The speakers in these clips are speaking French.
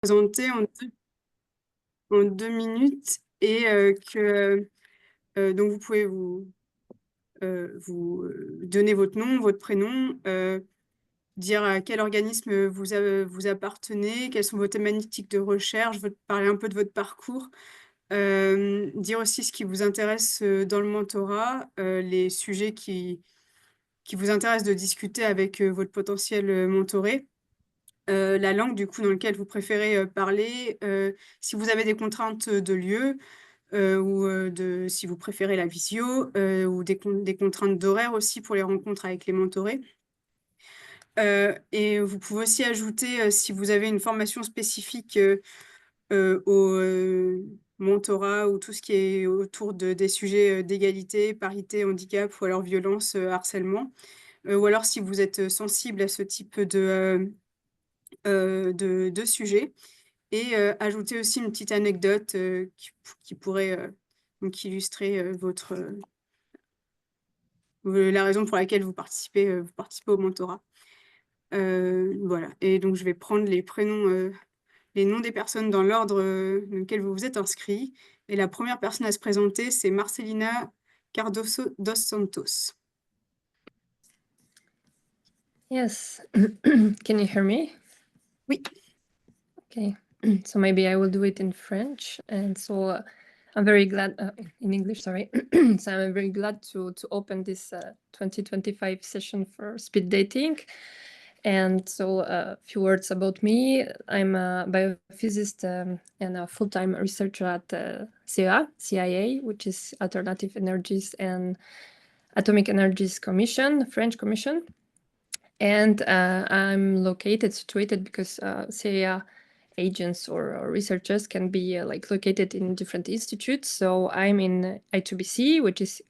Présenter en 2 minutes et donc vous pouvez vous donner votre nom, votre prénom, dire à quel organisme vous appartenez, quelles sont vos thématiques de recherche, parler un peu de votre parcours, dire aussi ce qui vous intéresse dans le mentorat, les sujets qui vous intéressent de discuter avec votre potentiel mentoré. La langue du coup dans laquelle vous préférez parler, si vous avez des contraintes de lieu, ou si vous préférez la visio, ou des contraintes d'horaire aussi pour les rencontres avec les mentorés. Et vous pouvez aussi ajouter, si vous avez une formation spécifique au mentorat ou tout ce qui est autour des sujets d'égalité, parité, handicap ou alors violence, harcèlement. Ou alors si vous êtes sensible à ce type de sujet. Et ajouter aussi une petite anecdote qui pourrait donc illustrer la raison pour laquelle vous participez au mentorat. Voilà. Et donc, je vais prendre les prénoms, les noms des personnes dans l'ordre dans lequel vous vous êtes inscrits. Et la première personne à se présenter, c'est Marcelina Cardoso dos Santos. Yes. Can you hear me? Oui. Okay. So maybe I will do it in French. And so I'm very glad, in English, sorry. So I'm very glad to open this 2025 session for speed dating. And so a few words about me. I'm a biophysicist and a full-time researcher at CIA, which is Alternative Energies and Atomic Energies Commission, French Commission. And I'm situated because CIA agents or researchers can be located in different institutes. So I'm in I2BC, which is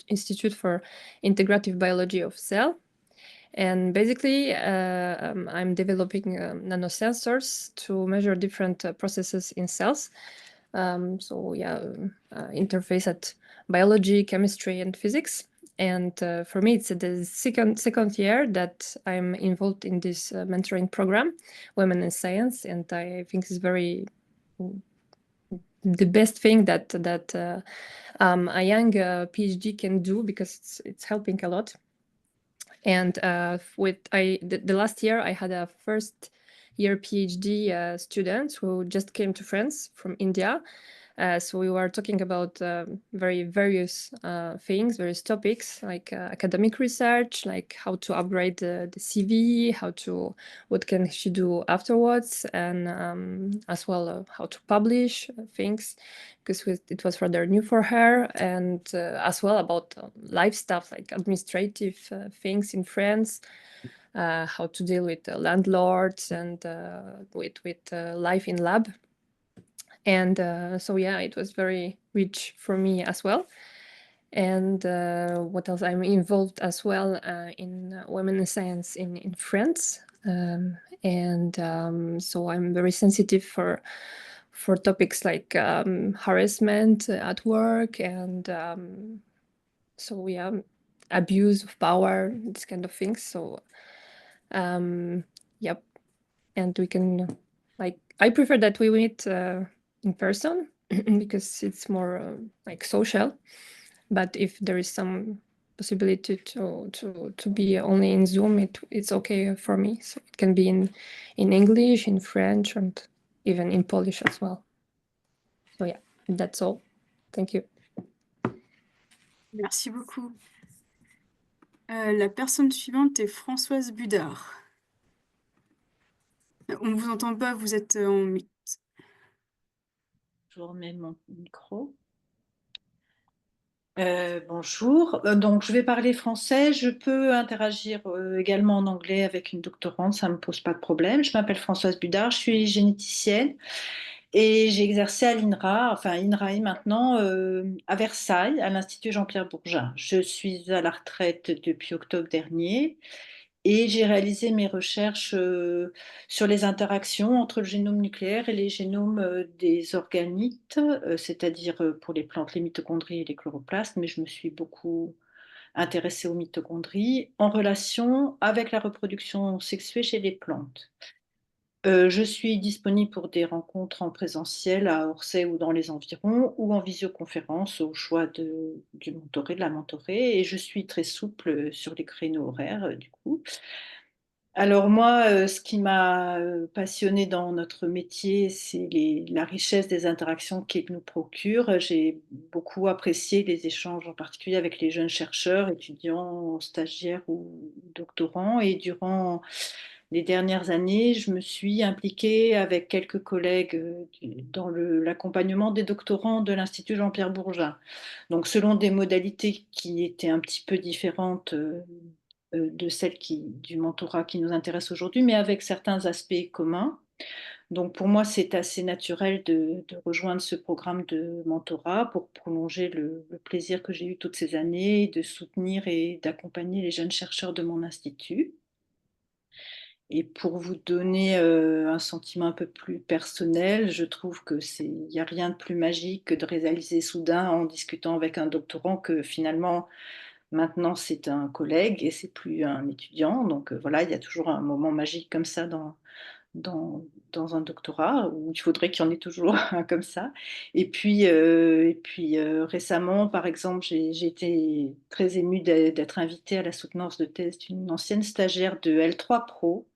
Institute for Integrative Biology of Cell. And basically, I'm developing nanosensors to measure different processes in cells. Interface at biology, chemistry, and physics. And for me, it's the second year that I'm involved in this mentoring program, Women in Science, and I think it's the best thing that a young PhD can do, because it's helping a lot. And the last year, I had a first year PhD student who just came to France from India. So we were talking about very various things, various topics, like academic research, like how to upgrade the CV, what can she do afterwards, and as well how to publish things, because it was rather new for her, and as well about life stuff, like administrative things in France, how to deal with landlords and with life in lab. And it was very rich for me as well. And what else? I'm involved as well in Women in Science in France. So I'm very sensitive for topics like harassment at work and abuse of power, this kind of things. So yep. And we can, I prefer that we meet in person because it's more social. But if there is some possibility to be only in Zoom, it's okay for me. So it can be in English, in French, and even in Polish as well. So yeah, that's all. Thank you. Merci beaucoup. La personne suivante est Françoise Budar. On ne vous entend pas, vous êtes en mute. Je remets mon micro. Bonjour, donc je vais parler français. Je peux interagir également en anglais avec une doctorante, ça ne me pose pas de problème. Je m'appelle Françoise Budar, je suis généticienne et j'ai exercé à l'INRA, enfin INRAE maintenant, à Versailles, à l'Institut Jean-Pierre Bourgain. Je suis à la retraite depuis octobre dernier. Et j'ai réalisé mes recherches sur les interactions entre le génome nucléaire et les génomes des organites, c'est-à-dire pour les plantes, les mitochondries et les chloroplastes, mais je me suis beaucoup intéressée aux mitochondries en relation avec la reproduction sexuée chez les plantes. Je suis disponible pour des rencontres en présentiel à Orsay ou dans les environs, ou en visioconférence au choix du mentoré, de la mentorée, et je suis très souple sur les créneaux horaires, du coup. Alors moi, ce qui m'a passionnée dans notre métier, c'est la richesse des interactions qu'il nous procure. J'ai beaucoup apprécié les échanges, en particulier avec les jeunes chercheurs, étudiants, stagiaires ou doctorants. Et durant les dernières années, je me suis impliquée avec quelques collègues dans l'accompagnement des doctorants de l'Institut Jean-Pierre Bourgain. Donc selon des modalités qui étaient un petit peu différentes de celle du mentorat qui nous intéresse aujourd'hui, mais avec certains aspects communs. Donc pour moi, c'est assez naturel de rejoindre ce programme de mentorat pour prolonger le plaisir que j'ai eu toutes ces années, de soutenir et d'accompagner les jeunes chercheurs de mon institut. Et pour vous donner un sentiment un peu plus personnel, je trouve que il n'y a rien de plus magique que de réaliser soudain en discutant avec un doctorant que finalement maintenant, c'est un collègue et c'est plus un étudiant. Donc voilà, il y a toujours un moment magique comme ça dans, dans un doctorat, où il faudrait qu'il y en ait toujours un comme ça. Et puis récemment, par exemple, j'ai été très émue d'être invitée à la soutenance de thèse d'une ancienne stagiaire de L3 Pro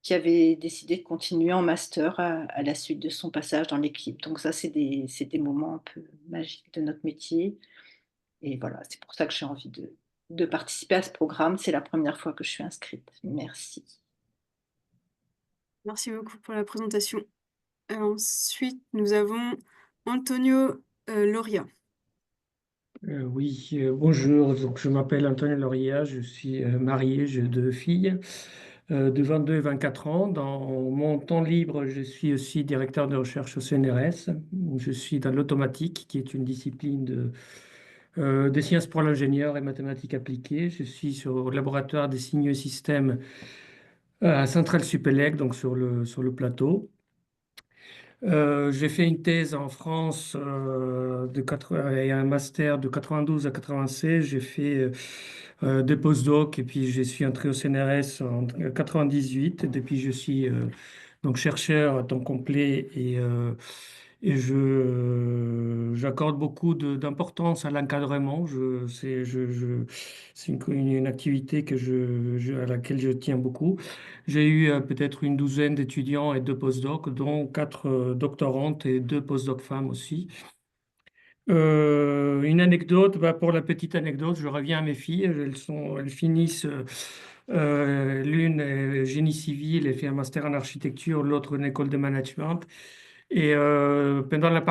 qui avait décidé de continuer en master à la suite de son passage dans l'équipe. Donc ça, c'est des moments un peu magiques de notre métier. Et voilà, c'est pour ça que j'ai envie de participer à ce programme. C'est la première fois que je suis inscrite. Merci. Merci beaucoup pour la présentation. Ensuite, nous avons Antonio Loría. Oui, bonjour. Donc, je m'appelle Antonio Loría, je suis marié, j'ai deux filles de 22 et 24 ans. Dans mon temps libre, je suis aussi directeur de recherche au CNRS. Je suis dans l'automatique, qui est une discipline des sciences pour l'ingénieur et mathématiques appliquées. Je suis au laboratoire des signaux et systèmes à Centrale-Supélec, donc sur le plateau. J'ai fait une thèse en France et un master de 92 à 96. J'ai fait des postdocs et puis je suis entré au CNRS en 98. Et depuis, je suis donc chercheur à temps complet j'accorde beaucoup d'importance à l'encadrement. C'est une activité à laquelle je tiens beaucoup. J'ai eu peut-être une douzaine d'étudiants et deux postdocs, dont quatre doctorantes et deux postdocs femmes aussi. Une anecdote, pour la petite anecdote, je reviens à mes filles. Elles finissent, l'une est génie civil et fait un master en architecture, l'autre une école de management. Et pendant la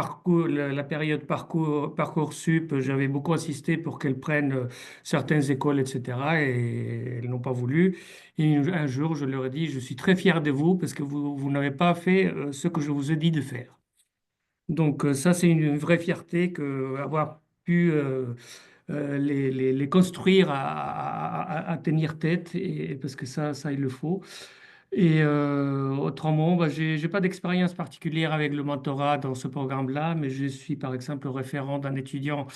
période Parcoursup, j'avais beaucoup insisté pour qu'elles prennent certaines écoles, etc. Et elles n'ont pas voulu. Et un jour, je leur ai dit, je suis très fier de vous parce que vous n'avez pas fait ce que je vous ai dit de faire. Donc ça, c'est une vraie fierté que avoir pu les construire à tenir tête, parce que ça, il le faut. Et autrement, j'ai pas d'expérience particulière avec le mentorat dans ce programme-là, mais je suis par exemple référent d'un étudiant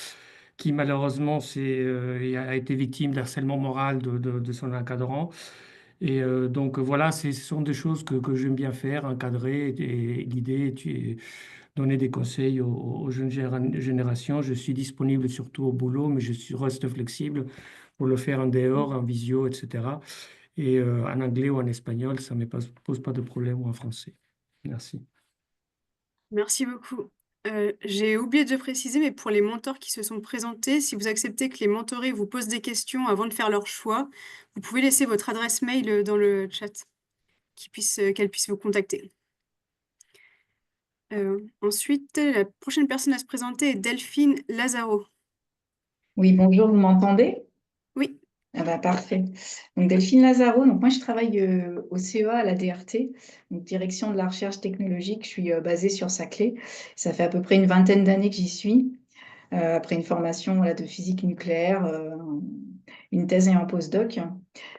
qui malheureusement a été victime d'harcèlement moral de son encadrant. Et donc voilà, ce sont des choses que j'aime bien faire, encadrer et guider, donner des conseils aux jeunes générations. Je suis disponible surtout au boulot, mais reste flexible pour le faire en dehors, en visio, etc. Et en anglais ou en espagnol, ça ne me pose pas de problème, ou en français. Merci. Merci beaucoup. J'ai oublié de préciser, mais pour les mentors qui se sont présentés, si vous acceptez que les mentorés vous posent des questions avant de faire leur choix, vous pouvez laisser votre adresse mail dans le chat, qu'elles puissent vous contacter. Ensuite, la prochaine personne à se présenter est Delphine Lazaro. Oui, bonjour, vous m'entendez? Oui, Ah bah, parfait. Donc Delphine Lazaro, donc moi je travaille au CEA à la DRT, donc direction de la recherche technologique. Je suis basée sur Saclay. Ça fait à peu près une vingtaine d'années que j'y suis, après une formation voilà, de physique nucléaire, une thèse et un postdoc.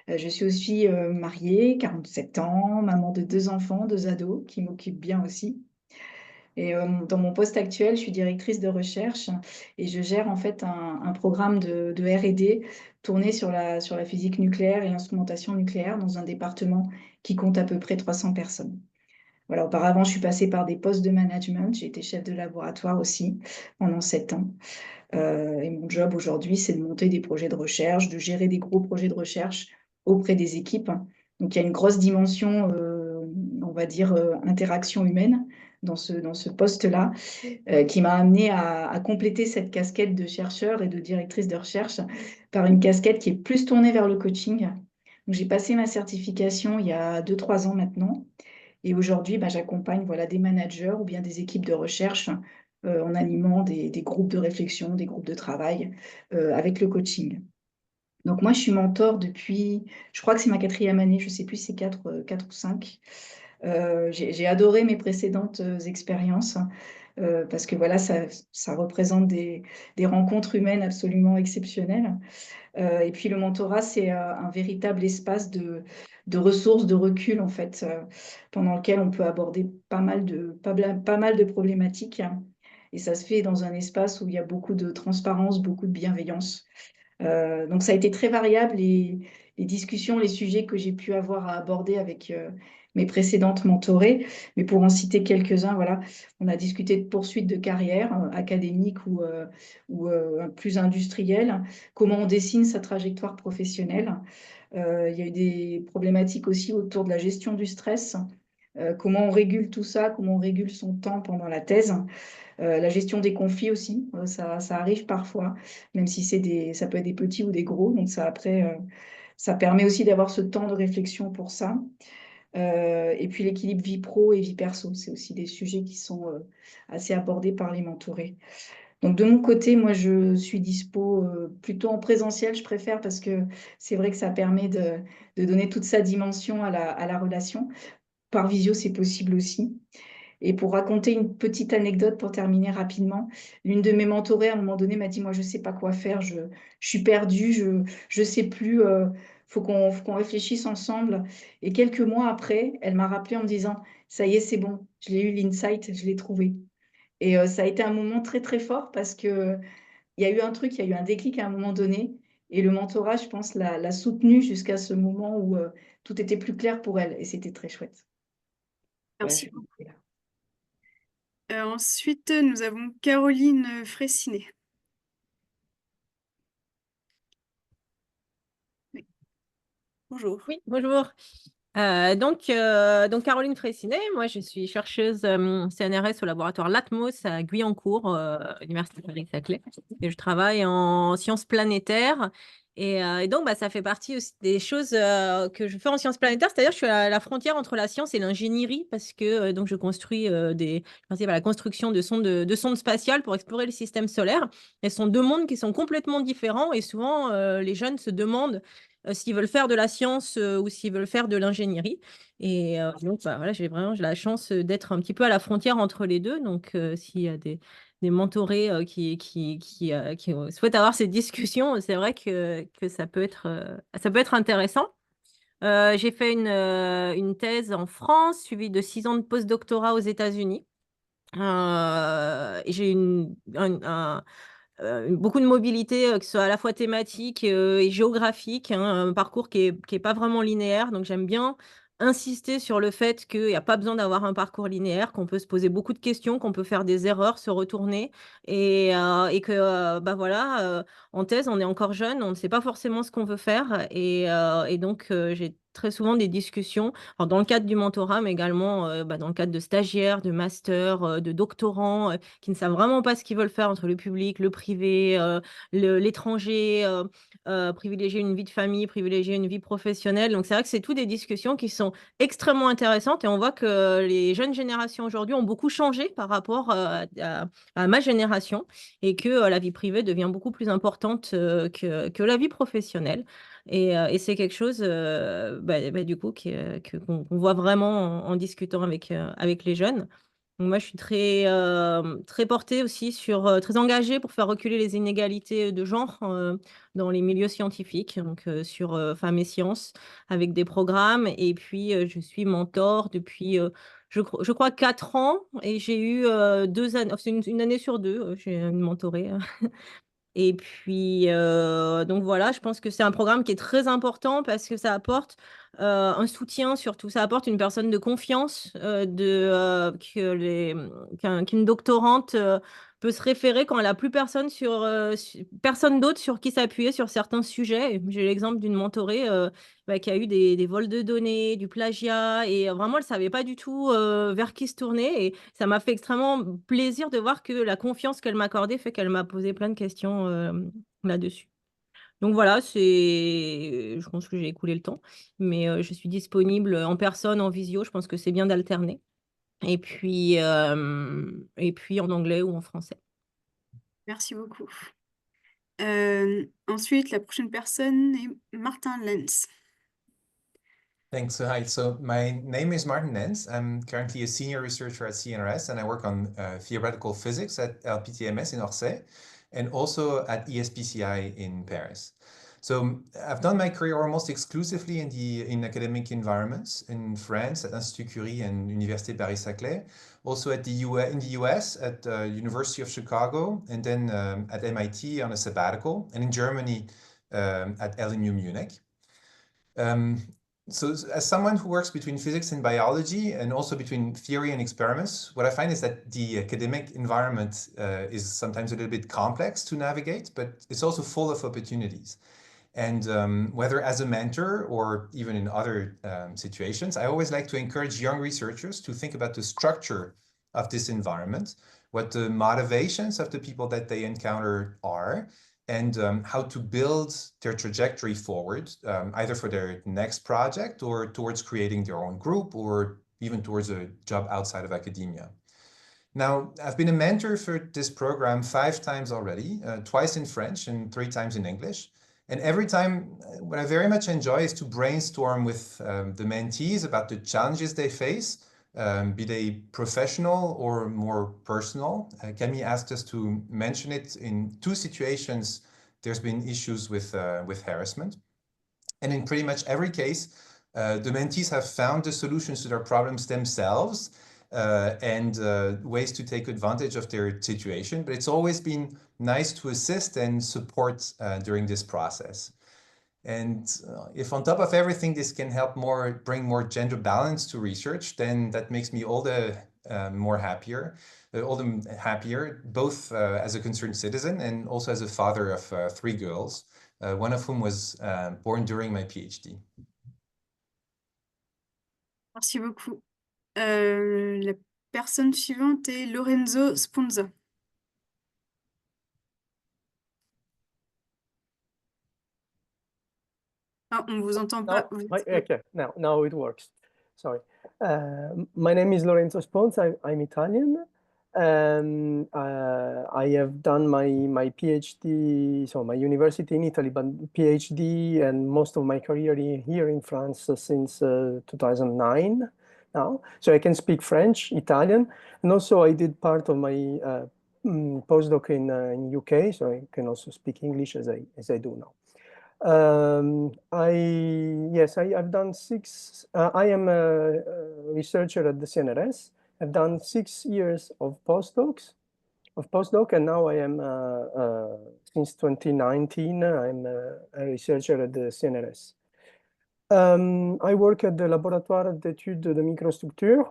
Je suis aussi mariée, 47 ans, maman de 2 enfants, 2 ados qui m'occupent bien aussi. Et dans mon poste actuel, je suis directrice de recherche et je gère en fait un programme de R&D tourné sur la physique nucléaire et l'instrumentation nucléaire dans un département qui compte à peu près 300 personnes. Voilà, auparavant, je suis passée par des postes de management. J'ai été chef de laboratoire aussi pendant 7 ans. Et mon job aujourd'hui, c'est de monter des projets de recherche, de gérer des gros projets de recherche auprès des équipes. Donc, il y a une grosse dimension, on va dire, interaction humaine dans ce poste-là, qui m'a amenée à compléter cette casquette de chercheur et de directrice de recherche par une casquette qui est plus tournée vers le coaching. Donc, j'ai passé ma certification il y a 2-3 ans maintenant. Et aujourd'hui, j'accompagne voilà, des managers ou bien des équipes de recherche en animant des groupes de réflexion, des groupes de travail avec le coaching. Donc moi, je suis mentor depuis, je crois que c'est ma 4e année, je ne sais plus si c'est 4 ou 5. J'ai adoré mes précédentes expériences parce que voilà, ça représente des rencontres humaines absolument exceptionnelles. Et puis le mentorat, c'est un véritable espace de ressources, de recul, en fait, pendant lequel on peut aborder pas mal de problématiques. Et ça se fait dans un espace où il y a beaucoup de transparence, beaucoup de bienveillance. Donc ça a été très variable, les discussions, les sujets que j'ai pu avoir à aborder avec mes précédentes mentorées. Mais pour en citer quelques-uns, voilà, on a discuté de poursuite de carrière académique ou plus industrielle, comment on dessine sa trajectoire professionnelle. Il y a eu des problématiques aussi autour de la gestion du stress, comment on régule tout ça, comment on régule son temps pendant la thèse. La gestion des conflits aussi, ça arrive parfois, même si ça peut être des petits ou des gros. Donc ça, après, ça permet aussi d'avoir ce temps de réflexion pour ça. Et puis l'équilibre vie pro et vie perso, c'est aussi des sujets qui sont assez abordés par les mentorés. Donc de mon côté, moi, je suis dispo plutôt en présentiel, je préfère, parce que c'est vrai que ça permet de donner toute sa dimension à la relation. Par visio, c'est possible aussi. Et pour raconter une petite anecdote pour terminer rapidement, l'une de mes mentorées, à un moment donné, m'a dit, moi, je ne sais pas quoi faire, je suis perdue, je ne sais plus, faut qu'on réfléchisse ensemble. Et quelques mois après, elle m'a rappelé en me disant, ça y est, c'est bon, je l'ai eu, l'insight, je l'ai trouvé. Et ça a été un moment très, très fort parce qu'il y a eu un truc, il y a eu un déclic à un moment donné. Et le mentorat, je pense, l'a soutenue jusqu'à ce moment où tout était plus clair pour elle. Et c'était très chouette. Voilà, Merci je vais m'arrêter là. Ensuite, nous avons Caroline Freissinet. Oui. Bonjour. Oui, bonjour. Donc Caroline Freissinet, moi je suis chercheuse CNRS au laboratoire Latmos à Guyancourt, Université Paris-Saclay, et je travaille en sciences planétaires. Et donc ça fait partie aussi des choses que je fais en sciences planétaires, c'est-à-dire je suis à la frontière entre la science et l'ingénierie parce que donc je construis je participe à la construction de sondes spatiales pour explorer le système solaire. Et ce sont deux mondes qui sont complètement différents et souvent les jeunes se demandent s'ils veulent faire de la science ou s'ils veulent faire de l'ingénierie. Et donc, voilà, j'ai la chance d'être un petit peu à la frontière entre les deux. Donc, s'il y a des mentorés qui souhaitent avoir ces discussions, c'est vrai que ça peut être intéressant. J'ai fait une thèse en France, suivie de 6 ans de postdoctorat aux États-Unis. Et j'ai beaucoup de mobilité, que ce soit à la fois thématique et géographique, hein, un parcours qui est pas vraiment linéaire. Donc, j'aime bien insister sur le fait qu'il n'y a pas besoin d'avoir un parcours linéaire, qu'on peut se poser beaucoup de questions, qu'on peut faire des erreurs, se retourner et que, voilà, en thèse, on est encore jeune, on ne sait pas forcément ce qu'on veut faire. Et donc, j'ai très souvent des discussions, alors dans le cadre du mentorat, mais également dans le cadre de stagiaires, de masters, de doctorants qui ne savent vraiment pas ce qu'ils veulent faire entre le public, le privé, l'étranger, privilégier une vie de famille, privilégier une vie professionnelle. Donc c'est vrai que c'est tout des discussions qui sont extrêmement intéressantes et on voit que les jeunes générations aujourd'hui ont beaucoup changé par rapport à ma génération et que la vie privée devient beaucoup plus importante que la vie professionnelle. Et c'est quelque chose, du coup, qu'on voit vraiment en discutant avec les jeunes. Donc moi, je suis très portée aussi très engagée pour faire reculer les inégalités de genre dans les milieux scientifiques, donc sur femmes et sciences, avec des programmes. Et puis, je suis mentor depuis, je crois, 4 ans. Et j'ai eu 2 années, c'est une année sur 2, j'ai une mentorée. Et puis, donc voilà, je pense que c'est un programme qui est très important parce que ça apporte un soutien surtout. Ça apporte une personne de confiance qu'une doctorante peut se référer quand elle n'a plus personne personne d'autre sur qui s'appuyer sur certains sujets. J'ai l'exemple d'une mentorée qui a eu des vols de données, du plagiat, et vraiment, elle ne savait pas du tout vers qui se tourner. Et ça m'a fait extrêmement plaisir de voir que la confiance qu'elle m'accordait fait qu'elle m'a posé plein de questions là-dessus. Donc voilà, je pense que j'ai écoulé le temps, mais je suis disponible en personne, en visio. Je pense que c'est bien d'alterner. Et puis en anglais ou en français. Merci beaucoup. Ensuite, la prochaine personne est Martin Lenz. Thanks. Hi. So my name is Martin Lenz. I'm currently a senior researcher at CNRS, and I work on theoretical physics at LPTMS in Orsay, and also at ESPCI in Paris. So I've done my career almost exclusively in academic environments in France at Institut Curie and Université Paris-Saclay, also in the US at University of Chicago, and then at MIT on a sabbatical, and in Germany at LMU Munich. So as someone who works between physics and biology and also between theory and experiments, what I find is that the academic environment is sometimes a little bit complex to navigate, but it's also full of opportunities. And whether as a mentor or even in other situations, I always like to encourage young researchers to think about the structure of this environment, what the motivations of the people that they encounter are, and how to build their trajectory forward, either for their next project or towards creating their own group or even towards a job outside of academia. Now, I've been a mentor for this program 5 times already, twice in French and 3 times in English. And every time, what I very much enjoy is to brainstorm with the mentees about the challenges they face, be they professional or more personal. Camille asked us to mention it in 2 situations. There's been issues with harassment. And in pretty much every case, the mentees have found the solutions to their problems themselves and ways to take advantage of their situation. But it's always been nice to assist and support during this process. And if on top of everything, this can help bring more gender balance to research, then that makes me all the happier, both as a concerned citizen and also as a father of 3 girls, one of whom was born during my PhD. Merci beaucoup. La personne suivante est Lorenzo Sponza. Ah, on vous entend pas. Okay, now it works. Sorry. My name is Lorenzo Sponza. I'm Italian. I have done my PhD, so my university in Italy, but PhD and most of my career here in France since 2009 now. So I can speak French, Italian, and also I did part of my postdoc in UK, so I can also speak English as I do now. I've done 6. I am a researcher at the CNRS. I've done 6 years of postdoc, and now I am since 2019. I'm a researcher at the CNRS. I work at the Laboratoire d'études de microstructure,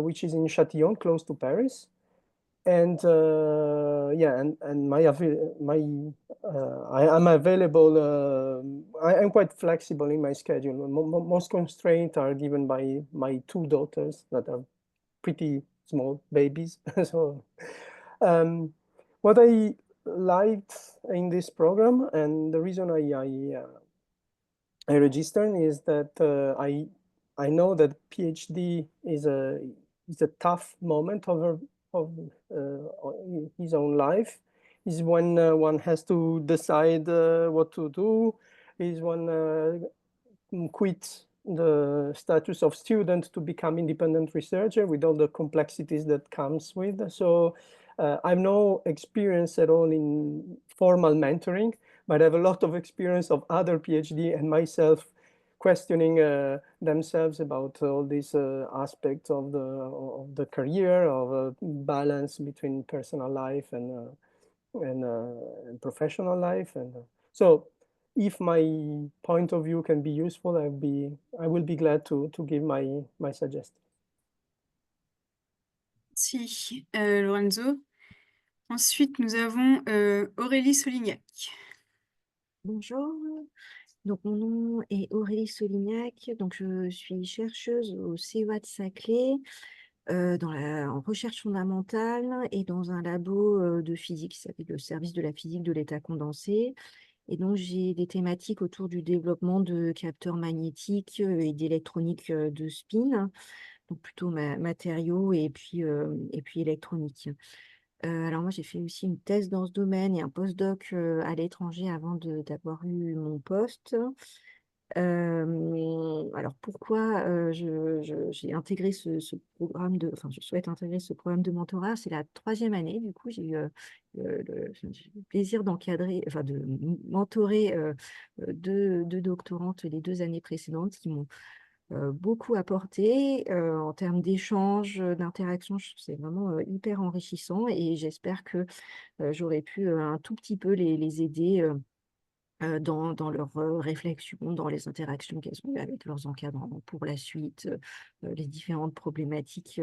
which is in Châtillon, close to Paris. And I'm available. I'm quite flexible in my schedule. Most constraints are given by my 2 daughters that are pretty small babies. So, what I liked in this program and the reason I registered is that I know that PhD is a tough moment of his own life, is when one has to decide what to do, is when quit the status of student to become independent researcher with all the complexities that comes with. So I've no experience at all in formal mentoring, but I have a lot of experience of other PhD and myself questioning themselves about all these aspects of the career, of balance between personal life and professional life. And so if my point of view can be useful, I will be glad to give my suggestions. Merci, Lorenzo. Ensuite, nous avons Aurélie Solignac. Bonjour, donc mon nom est Aurélie Solignac, donc je suis chercheuse au CEA de Saclay en recherche fondamentale et dans un labo de physique, qui s'appelle le service de la physique de l'état condensé. Et donc j'ai des thématiques autour du développement de capteurs magnétiques et d'électronique de spin, donc plutôt matériaux et puis électronique. Alors moi, j'ai fait aussi une thèse dans ce domaine et un postdoc à l'étranger avant d'avoir eu mon poste. Alors pourquoi j'ai intégré ce programme enfin je souhaite intégrer ce programme de mentorat, c'est la 3e année, du coup j'ai eu j'ai eu le plaisir d'encadrer, enfin de mentorer deux doctorantes les 2 années précédentes qui m'ont beaucoup apporté en termes d'échanges, d'interaction. Je trouve que c'est vraiment hyper enrichissant et j'espère que j'aurais pu un tout petit peu les aider dans leurs réflexions, dans les interactions qu'elles ont eues avec leurs encadrants pour la suite, les différentes problématiques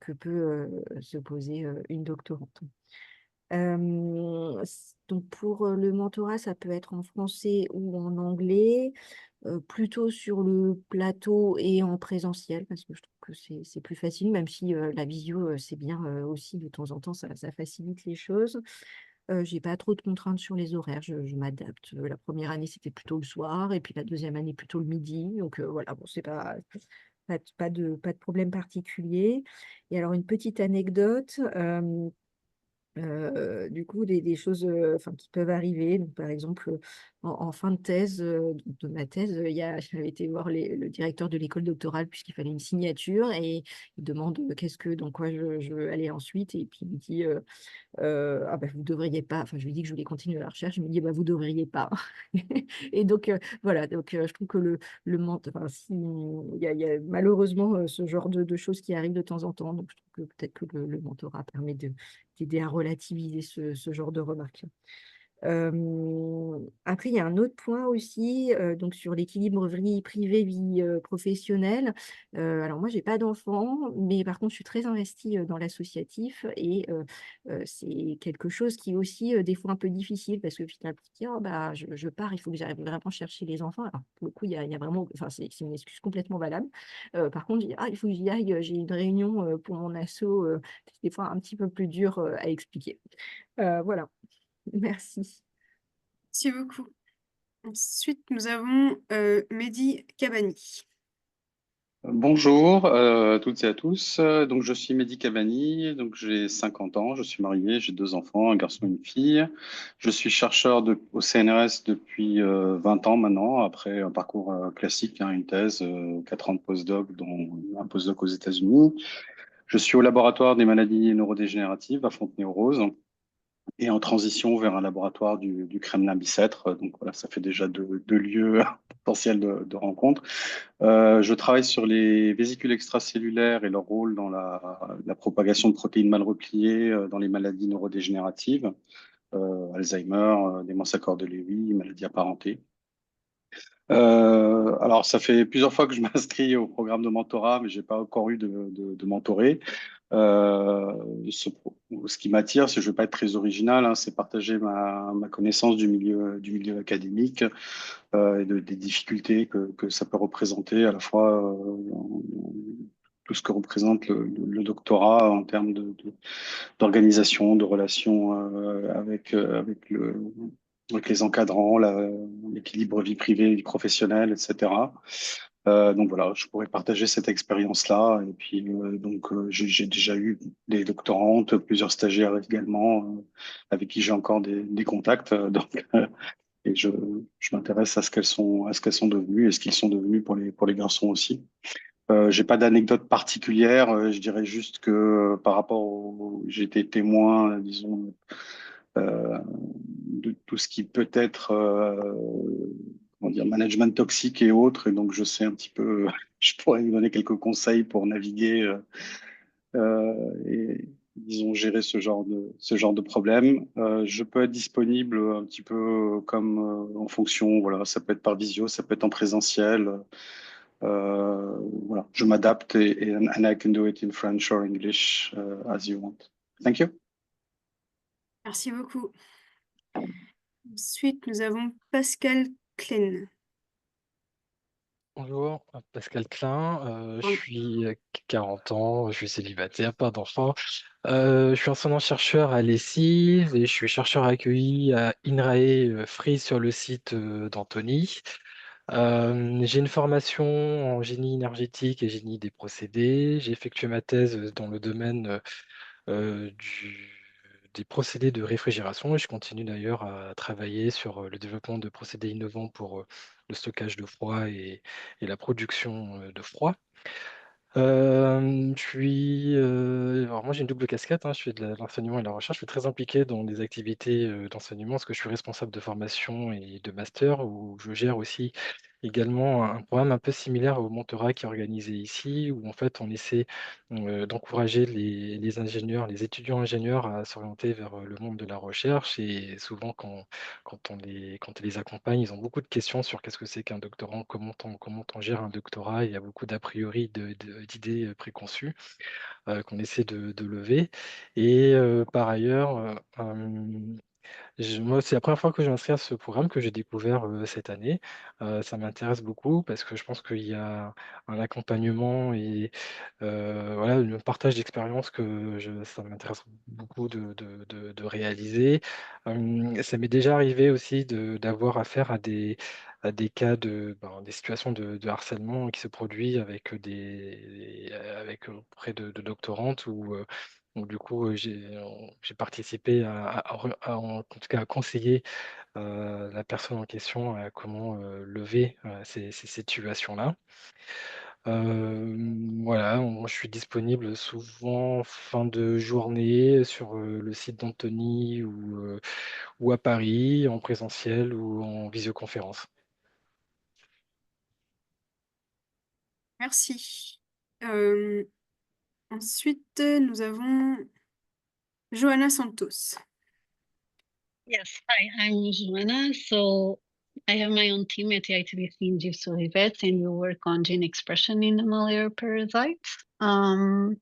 que peut se poser une doctorante. Donc pour le mentorat, ça peut être en français ou en anglais, plutôt sur le plateau et en présentiel, parce que je trouve que c'est plus facile, même si la visio, c'est bien aussi de temps en temps, ça facilite les choses. J'ai pas trop de contraintes sur les horaires, je m'adapte. La première année, c'était plutôt le soir, et puis la 2e année, plutôt le midi. Donc voilà, bon, c'est pas de problème particulier. Et alors, une petite anecdote. Du coup, des choses enfin, qui peuvent arriver. Donc, par exemple, en fin de thèse, de ma thèse, j'avais été voir le directeur de l'école doctorale puisqu'il fallait une signature et il demande dans quoi je veux aller ensuite. Et puis il me dit ah ben, vous devriez pas. Enfin, je lui dis que je voulais continuer la recherche. Il me dit bah, vous devriez pas. Et donc voilà. Donc je trouve que enfin, il y a malheureusement ce genre de choses qui arrivent de temps en temps. Donc je trouve que peut-être que le mentorat permet d'aider à relativiser ce genre de remarques. Après, il y a un autre point aussi, donc sur l'équilibre vie privée, vie professionnelle. Alors moi, j'ai pas d'enfant, mais par contre, je suis très investie dans l'associatif et c'est quelque chose qui est aussi des fois un peu difficile parce que finalement, tu te dis, oh, bah, je pars, il faut que j'arrive vraiment chercher les enfants. Alors pour le coup, il y a vraiment, enfin, c'est une excuse complètement valable. Par contre, je dis, ah, il faut que j'y aille, j'ai une réunion pour mon asso, c'est des fois un petit peu plus dur à expliquer. Voilà. Merci. Merci beaucoup. Ensuite, nous avons Mehdi Kabani. Bonjour toutes et à tous. Donc, je suis Mehdi Kabani, donc j'ai 50 ans, je suis marié, j'ai 2 enfants, un garçon et une fille. Je suis chercheur au CNRS depuis 20 ans maintenant, après un parcours classique, une thèse, 4 ans de postdoc, dont un postdoc aux États-Unis. Je suis au laboratoire des maladies neurodégénératives à Fontenay-aux-Roses et en transition vers un laboratoire du Kremlin-Bicêtre. Donc voilà, ça fait déjà deux lieux potentiels de rencontre. Je travaille sur les vésicules extracellulaires et leur rôle dans la propagation de protéines mal repliées dans les maladies neurodégénératives, Alzheimer, démence à corps de Lévy, maladies apparentées. Alors, ça fait plusieurs fois que je m'inscris au programme de mentorat, mais j'ai pas encore eu de mentoré. Ce qui m'attire, je ne vais pas être très original, c'est partager ma connaissance du milieu académique et des difficultés que ça peut représenter à la fois tout ce que représente le doctorat en termes d'organisation, de relations avec les encadrants, l'équilibre vie privée, vie professionnelle, etc. Donc voilà, je pourrais partager cette expérience-là. Et puis, j'ai déjà eu des doctorantes, plusieurs stagiaires également, avec qui j'ai encore des contacts. Et je m'intéresse à ce qu'elles sont devenues et ce qu'ils sont devenus pour les garçons aussi. J'ai pas d'anecdote particulière. Je dirais juste que par rapport j'ai été témoin, disons, de tout ce qui peut être comment dire, management toxique et autres. Et donc, je sais un petit peu, je pourrais vous donner quelques conseils pour naviguer et disons, gérer ce genre de problème. Je peux être disponible un petit peu comme en fonction, voilà, ça peut être par visio, ça peut être en présentiel. Voilà, je m'adapte and I can do it in French or English as you want. Thank you. Merci beaucoup. Ensuite, nous avons Pascal Clain. Bonjour, Pascal Clain, je Pardon. suis 40 ans, je suis célibataire, pas d'enfant. Je suis enseignant-chercheur à l'ESSIS et je suis chercheur accueilli à INRAE Free sur le site d'Anthony. J'ai une formation en génie énergétique et génie des procédés. J'ai effectué ma thèse dans le domaine des procédés de réfrigération et je continue d'ailleurs à travailler sur le développement de procédés innovants pour le stockage de froid et la production de froid. Alors moi j'ai une double casquette, hein, je fais de l'enseignement et de la recherche, je suis très impliqué dans des activités d'enseignement parce que je suis responsable de formation et de master où je gère aussi également un programme un peu similaire au mentorat qui est organisé ici, où en fait on essaie d'encourager les ingénieurs, les étudiants ingénieurs à s'orienter vers le monde de la recherche et souvent quand on les accompagne, ils ont beaucoup de questions sur qu'est-ce que c'est qu'un doctorant, comment on gère un doctorat. Il y a beaucoup d'a priori d'idées préconçues qu'on essaie de lever. Et par ailleurs, moi, c'est la première fois que je m'inscris à ce programme que j'ai découvert cette année. Ça m'intéresse beaucoup parce que je pense qu'il y a un accompagnement et voilà, le partage d'expérience ça m'intéresse beaucoup de réaliser. Ça m'est déjà arrivé aussi d'avoir affaire à des cas des situations de harcèlement qui se produisent avec auprès de doctorantes où du coup, j'ai participé en tout cas, à conseiller la personne en question à comment lever ces situations-là. Voilà, moi, je suis disponible souvent fin de journée sur le site d'Anthony ou à Paris, en présentiel ou en visioconférence. Merci. Ensuite, nous avons Joana Santos. Yes, hi, I'm Joana. So I have my own team at the ITBC in Gypsy and we work on gene expression in the malaria parasites. I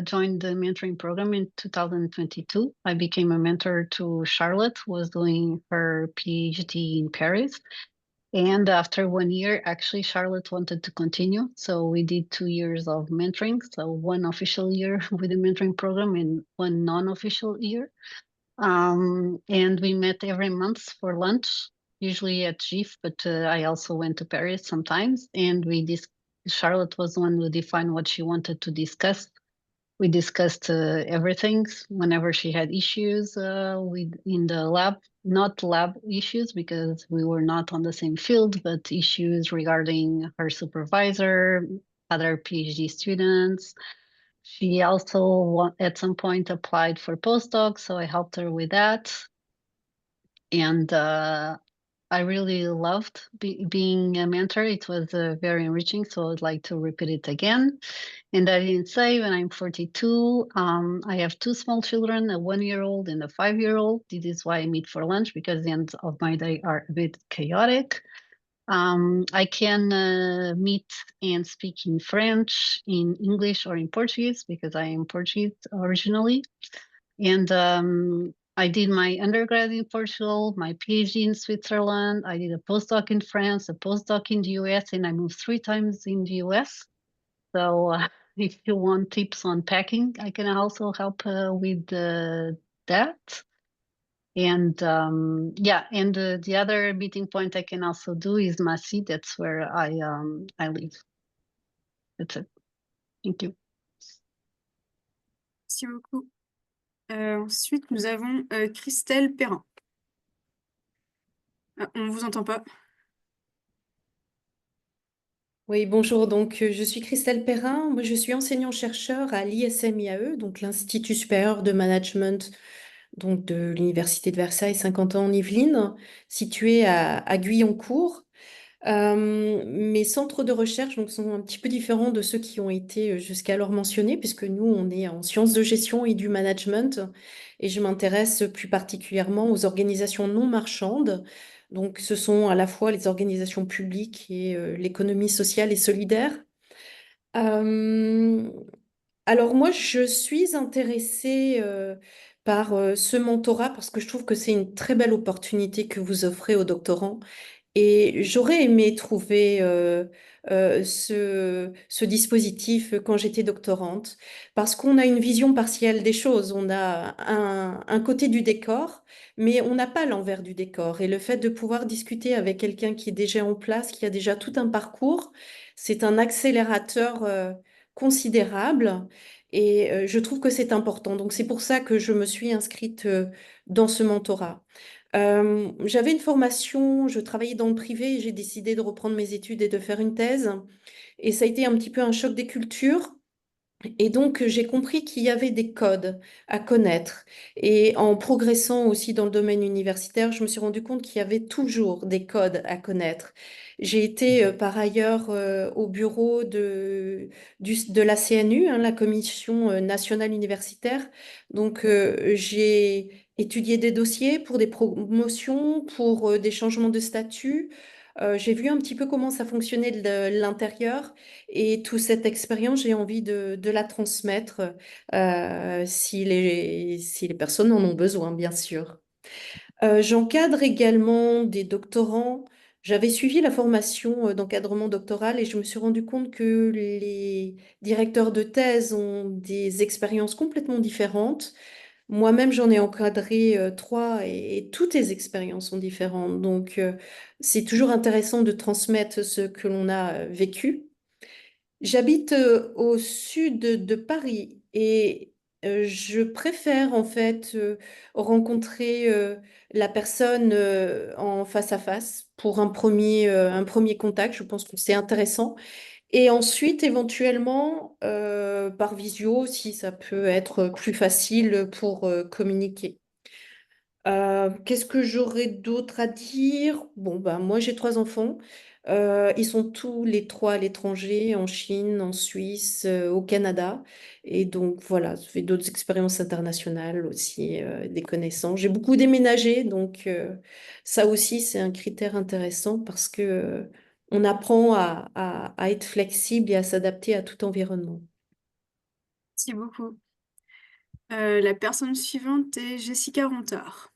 joined the mentoring program in 2022. I became a mentor to Charlotte, who was doing her PhD in Paris. And after 1 year, actually, Charlotte wanted to continue. So we did 2 years of mentoring. So 1 official year with the mentoring program and 1 non-official year. And we met every month for lunch, usually at GIF, but I also went to Paris sometimes. And Charlotte was the one who defined what she wanted to discuss. We discussed everything whenever she had issues in the lab, not lab issues because we were not on the same field, but issues regarding her supervisor, other PhD students. She also at some point applied for postdoc, so I helped her with that. And I really loved being a mentor. It was very enriching, so I'd like to repeat it again. And I didn't say when I'm 42, I have 2 small children, a 1-year-old and a 5-year-old. This is why I meet for lunch because the ends of my day are a bit chaotic. I can meet and speak in French, in English, or in Portuguese because I am Portuguese originally. And I did my undergrad in Portugal, my PhD in Switzerland. I did a postdoc in France, a postdoc in the US, and I moved 3 times in the US. So if you want tips on packing, I can also help with that. And the other meeting point I can also do is Massy. That's where I live. That's it. Thank you. Merci beaucoup. Ensuite, nous avons Christelle PERRIN. Ah, on ne vous entend pas. Oui, bonjour. Donc, je suis Christelle PERRIN. Moi, je suis enseignant-chercheur à l'ISM-IAE, donc l'Institut supérieur de management donc de l'Université de Versailles, Saint-Quentin-en-Yvelines, situé à Guyancourt. Mes centres de recherche donc, sont un petit peu différents de ceux qui ont été jusqu'alors mentionnés, puisque nous, on est en sciences de gestion et du management, et je m'intéresse plus particulièrement aux organisations non marchandes. Donc, ce sont à la fois les organisations publiques et l'économie sociale et solidaire. Euh, alors moi, je suis intéressée par ce mentorat parce que je trouve que c'est une très belle opportunité que vous offrez aux doctorants. Et j'aurais aimé trouver ce dispositif quand j'étais doctorante, parce qu'on a une vision partielle des choses. On a un côté du décor, mais on n'a pas l'envers du décor. Et le fait de pouvoir discuter avec quelqu'un qui est déjà en place, qui a déjà tout un parcours, c'est un accélérateur considérable. Et je trouve que c'est important. Donc c'est pour ça que je me suis inscrite dans ce mentorat. J'avais une formation, je travaillais dans le privé et j'ai décidé de reprendre mes études et de faire une thèse. Et ça a été un petit peu un choc des cultures. Et donc, j'ai compris qu'il y avait des codes à connaître. Et en progressant aussi dans le domaine universitaire, je me suis rendu compte qu'il y avait toujours des codes à connaître. J'ai été par ailleurs au bureau de la CNU, hein, la Commission nationale universitaire. Donc, j'ai étudié des dossiers pour des promotions, pour des changements de statut. J'ai vu un petit peu comment ça fonctionnait de l'intérieur. Et toute cette expérience, j'ai envie de la transmettre si les personnes en ont besoin, bien sûr. J'encadre également des doctorants. J'avais suivi la formation d'encadrement doctoral et je me suis rendu compte que les directeurs de thèse ont des expériences complètement différentes. Moi-même, j'en ai encadré trois et toutes les expériences sont différentes. Donc, c'est toujours intéressant de transmettre ce que l'on a vécu. J'habite au sud de Paris et je préfère en fait rencontrer la personne en face à face pour un premier contact. Je pense que c'est intéressant. Et ensuite, éventuellement, par visio, si ça peut être plus facile pour communiquer. Qu'est-ce que j'aurais d'autre à dire? Bon, ben, moi, j'ai trois enfants. Ils sont tous les trois à l'étranger, en Chine, en Suisse, au Canada. Et donc, voilà, je fais d'autres expériences internationales aussi, des connaissances. J'ai beaucoup déménagé, donc ça aussi, c'est un critère intéressant parce que on apprend à être flexible et à s'adapter à tout environnement. Merci beaucoup. La personne suivante est Jessica.rontard.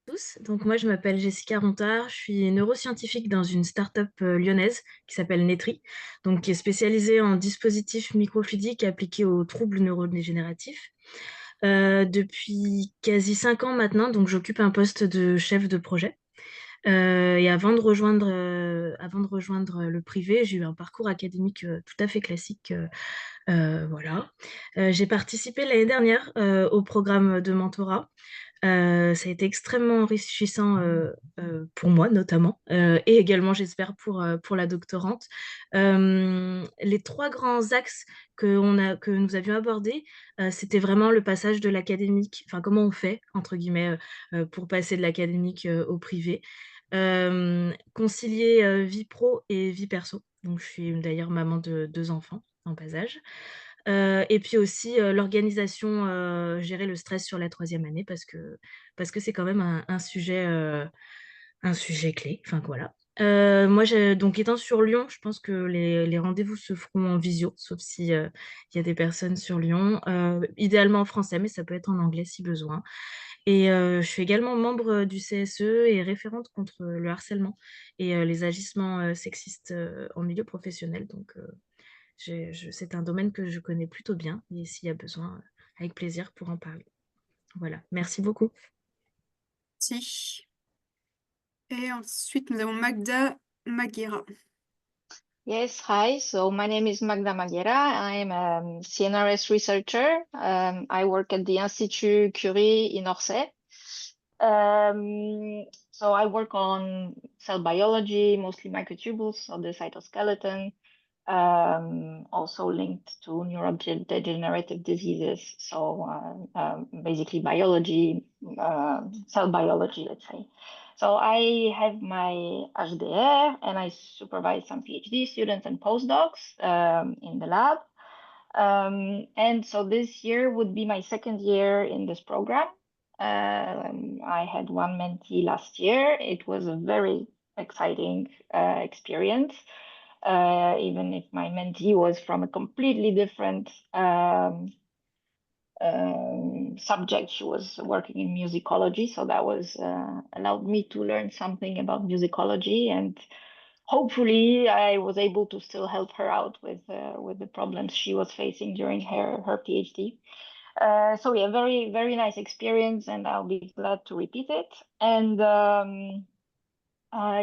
Tous. Donc moi, je m'appelle Jessica.rontard, je suis neuroscientifique dans une start-up lyonnaise qui s'appelle Netri, donc qui est spécialisée en dispositifs microfluidiques appliqués aux troubles neurodégénératifs. Depuis quasi 5 ans maintenant, donc j'occupe un poste de chef de projet. Et avant de rejoindre le privé, j'ai eu un parcours académique tout à fait classique. Voilà. J'ai participé l'année dernière au programme de mentorat. Ça a été extrêmement enrichissant pour moi notamment, et également j'espère pour la doctorante. Les trois grands axes que nous avions abordés, c'était vraiment le passage de l'académique, enfin comment on fait, entre guillemets, pour passer de l'académique au privé. Concilier vie pro et vie perso. Donc je suis d'ailleurs maman de 2 enfants en bas âge. Et puis aussi l'organisation, gérer le stress sur la 3e année parce que c'est quand même un sujet clé. Enfin voilà. Moi, donc étant sur Lyon, je pense que les rendez-vous se feront en visio, sauf si il y a des personnes sur Lyon. Idéalement en français, mais ça peut être en anglais si besoin. Et je suis également membre du CSE et référente contre le harcèlement et les agissements sexistes en milieu professionnel. Donc c'est un domaine que je connais plutôt bien et s'il y a besoin, avec plaisir pour en parler. Voilà, merci beaucoup. Merci. Et ensuite, nous avons Magda Magiera. Yes, hi. So my name is Magda Magiera. I'm a CNRS researcher. I work at the Institut Curie in Orsay. So I work on cell biology, mostly microtubules, so the cytoskeleton, also linked to neurodegenerative diseases. So basically biology, cell biology, let's say. So I have my HDR and I supervise some PhD students and postdocs in the lab. And so this year would be my second year in this program. I had one mentee last year. It was a very exciting experience, even if my mentee was from a completely different subject. She was working in musicology, so that was allowed me to learn something about musicology, and hopefully I was able to still help her out with the problems she was facing during her PhD. So yeah, very, very nice experience, and I'll be glad to repeat it. And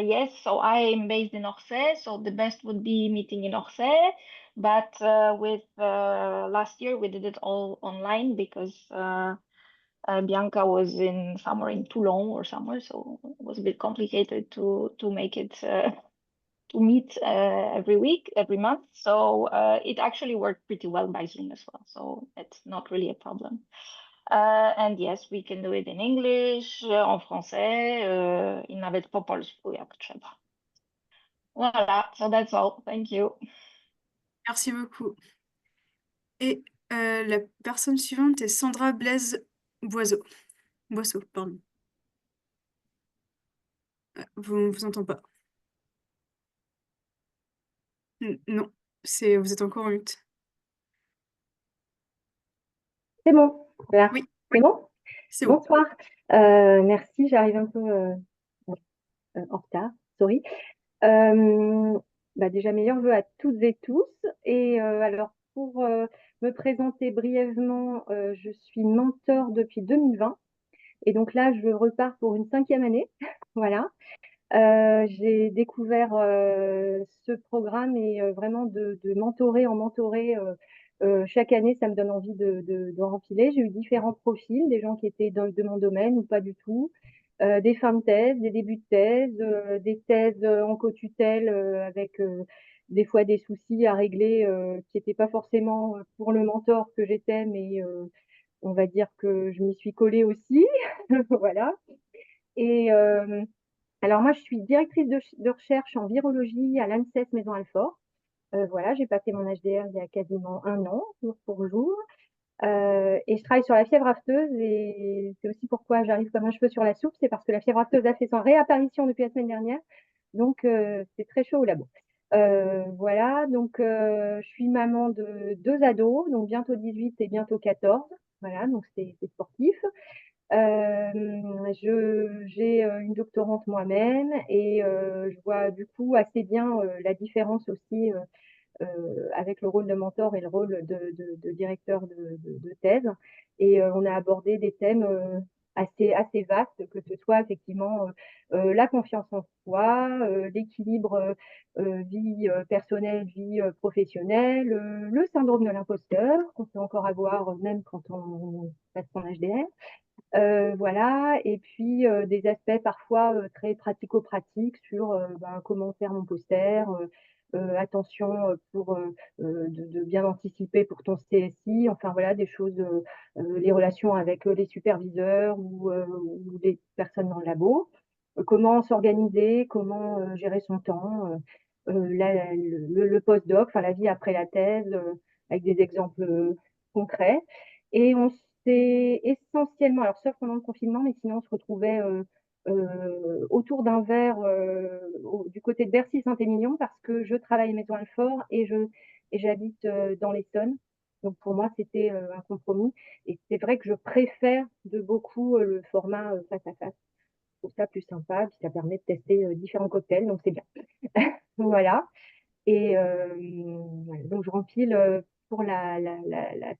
yes, so I am based in Orsay, so the best would be meeting in Orsay. But with last year, we did it all online because Bianca was somewhere in Toulon or somewhere, so it was a bit complicated to make it to meet every month. So it actually worked pretty well by Zoom as well, so it's not really a problem. And yes, we can do it in English, en français, i nawet po polsku jak trzeba. Voilà, so that's all. Thank you. Merci beaucoup. Et la personne suivante est Sandra Blaise Boisseau. Boisseau, pardon. On vous entend pas. Non, vous êtes encore en mute. C'est bon, voilà. Oui, C'est bon? c'est bon. Bonsoir. Merci, j'arrive un peu en retard, sorry. Déjà, meilleurs vœux à toutes et tous. Et alors, pour me présenter brièvement, je suis mentor depuis 2020. Et donc là, je repars pour une 5e année. Voilà. J'ai découvert ce programme et vraiment de mentorer en mentorer chaque année, ça me donne envie de rempiler. J'ai eu différents profils, des gens qui étaient de mon domaine ou pas du tout, des fins de thèse, des débuts de thèse, des thèses en co-tutelle avec des fois des soucis à régler qui n'étaient pas forcément pour le mentor que j'étais, mais on va dire que je m'y suis collée aussi. Voilà. Et alors moi, je suis directrice de recherche en virologie à l'ANSES Maison-Alfort. Voilà, j'ai passé mon HDR il y a quasiment 1 an, jour pour jour. Et je travaille sur la fièvre afteuse et c'est aussi pourquoi j'arrive comme un cheveu sur la soupe, c'est parce que la fièvre afteuse a fait son réapparition depuis la semaine dernière. Donc, c'est très chaud au labo. Voilà, donc je suis maman de 2 ados, donc bientôt 18 et bientôt 14. Voilà, donc c'est sportif. J'ai une doctorante moi-même et je vois du coup assez bien la différence aussi avec le rôle de mentor et le rôle de directeur de thèse. Et on a abordé des thèmes assez vastes, que ce soit effectivement la confiance en soi, l'équilibre vie personnelle, vie professionnelle, le syndrome de l'imposteur qu'on peut encore avoir même quand on passe son HDR. Voilà, et puis des aspects parfois très pratico-pratiques sur comment faire mon poster, attention pour de bien anticiper pour ton CSI, enfin voilà, des choses, les relations avec les superviseurs ou les personnes dans le labo, comment s'organiser, comment gérer son temps, le post-doc, enfin la vie après la thèse, avec des exemples concrets. Et on s'est essentiellement, alors sauf pendant le confinement, mais sinon on se retrouvait autour d'un verre du côté de Bercy-Saint-Émilion parce que je travaille à Maison-Alfort et j'habite dans l'Essonne. Donc pour moi, c'était un compromis. Et c'est vrai que je préfère de beaucoup le format face à face. Je trouve ça plus sympa, puis ça permet de tester différents cocktails, donc c'est bien. Voilà. Et voilà. Donc je rempile pour la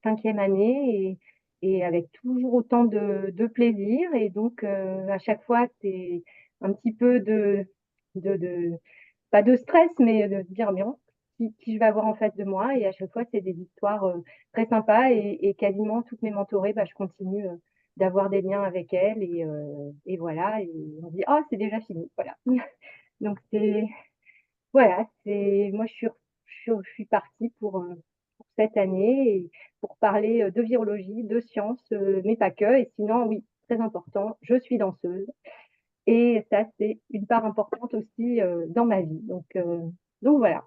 5e année et avec toujours autant de plaisir. Et donc à chaque fois, c'est un petit peu pas de stress, mais de se dire, mais qui je vais avoir en face de moi. Et à chaque fois, c'est des histoires très sympas et quasiment toutes mes mentorées, je continue d'avoir des liens avec elles. Et voilà, et on dit, oh, c'est déjà fini. Voilà. Donc voilà, moi je suis partie pour cette année et pour parler de virologie, de sciences, mais pas que. Et sinon, oui, très important, je suis danseuse. Et ça, c'est une part importante aussi dans ma vie. Donc voilà.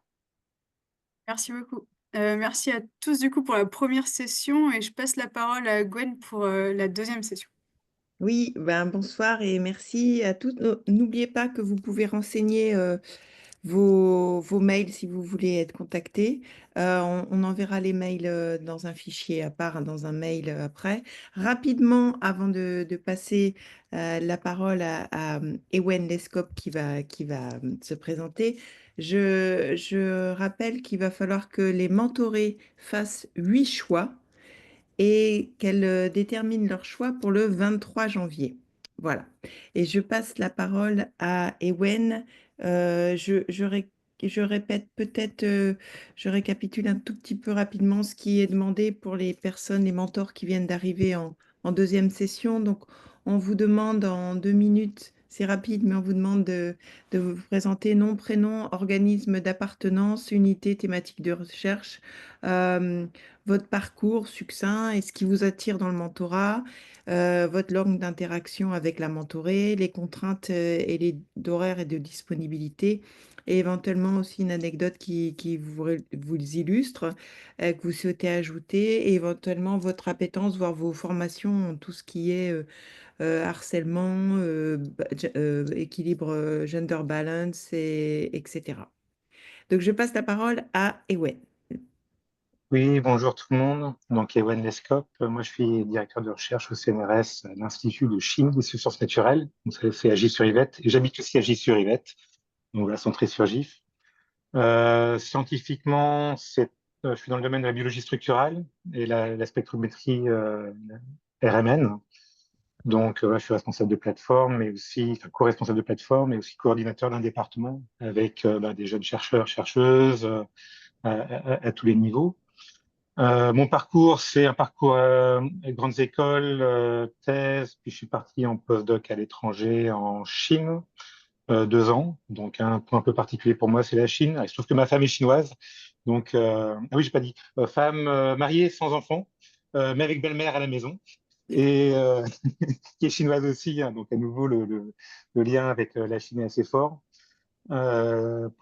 Merci beaucoup. Merci à tous du coup pour la première session et je passe la parole à Gwen pour la deuxième session. Oui, bonsoir et merci à tous. N'oubliez pas que vous pouvez renseigner vos mails si vous voulez être contacté. On enverra les mails dans un fichier à part, dans un mail après. Rapidement, avant de passer la parole à Ewen Lescop qui va se présenter, je rappelle qu'il va falloir que les mentorés fassent 8 choix et qu'elles déterminent leur choix pour le 23 janvier. Voilà. Et je passe la parole à Ewen. Je répète peut-être, je récapitule un tout petit peu rapidement ce qui est demandé pour les personnes, les mentors qui viennent d'arriver en deuxième session. Donc, on vous demande en 2 minutes, c'est rapide, mais on vous demande de vous présenter nom, prénom, organisme d'appartenance, unité, thématique de recherche, votre parcours succinct et ce qui vous attire dans le mentorat, votre langue d'interaction avec la mentorée, les contraintes et les d'horaire et de disponibilité, et éventuellement aussi une anecdote qui vous illustre, que vous souhaitez ajouter, et éventuellement votre appétence, voire vos formations, tout ce qui est harcèlement, équilibre, gender balance, etc. Donc, je passe la parole à Ewen. Oui, bonjour tout le monde. Donc, Ewen Lescop. Moi, je suis directeur de recherche au CNRS, l'Institut de chimie des sciences naturelles. Donc, ça c'est à Gif-sur-Yvette. Et j'habite aussi à Gif-sur-Yvette. Donc, voilà, centré sur Gif. Scientifiquement, je suis dans le domaine de la biologie structurale et la spectrométrie RMN. Donc, je suis responsable de plateforme, mais aussi co-responsable de plateforme, mais aussi coordinateur d'un département avec des jeunes chercheurs, chercheuses à tous les niveaux. Mon parcours, c'est un parcours grandes écoles, thèse, puis je suis parti en postdoc à l'étranger en Chine, 2 ans. Donc un point un peu particulier pour moi, c'est la Chine. Il se trouve que ma femme est chinoise. Donc, ah oui, j'ai pas dit, femme mariée sans enfant, mais avec belle-mère à la maison. Et qui est chinoise aussi, hein. Donc à nouveau, le lien avec la Chine est assez fort. Pour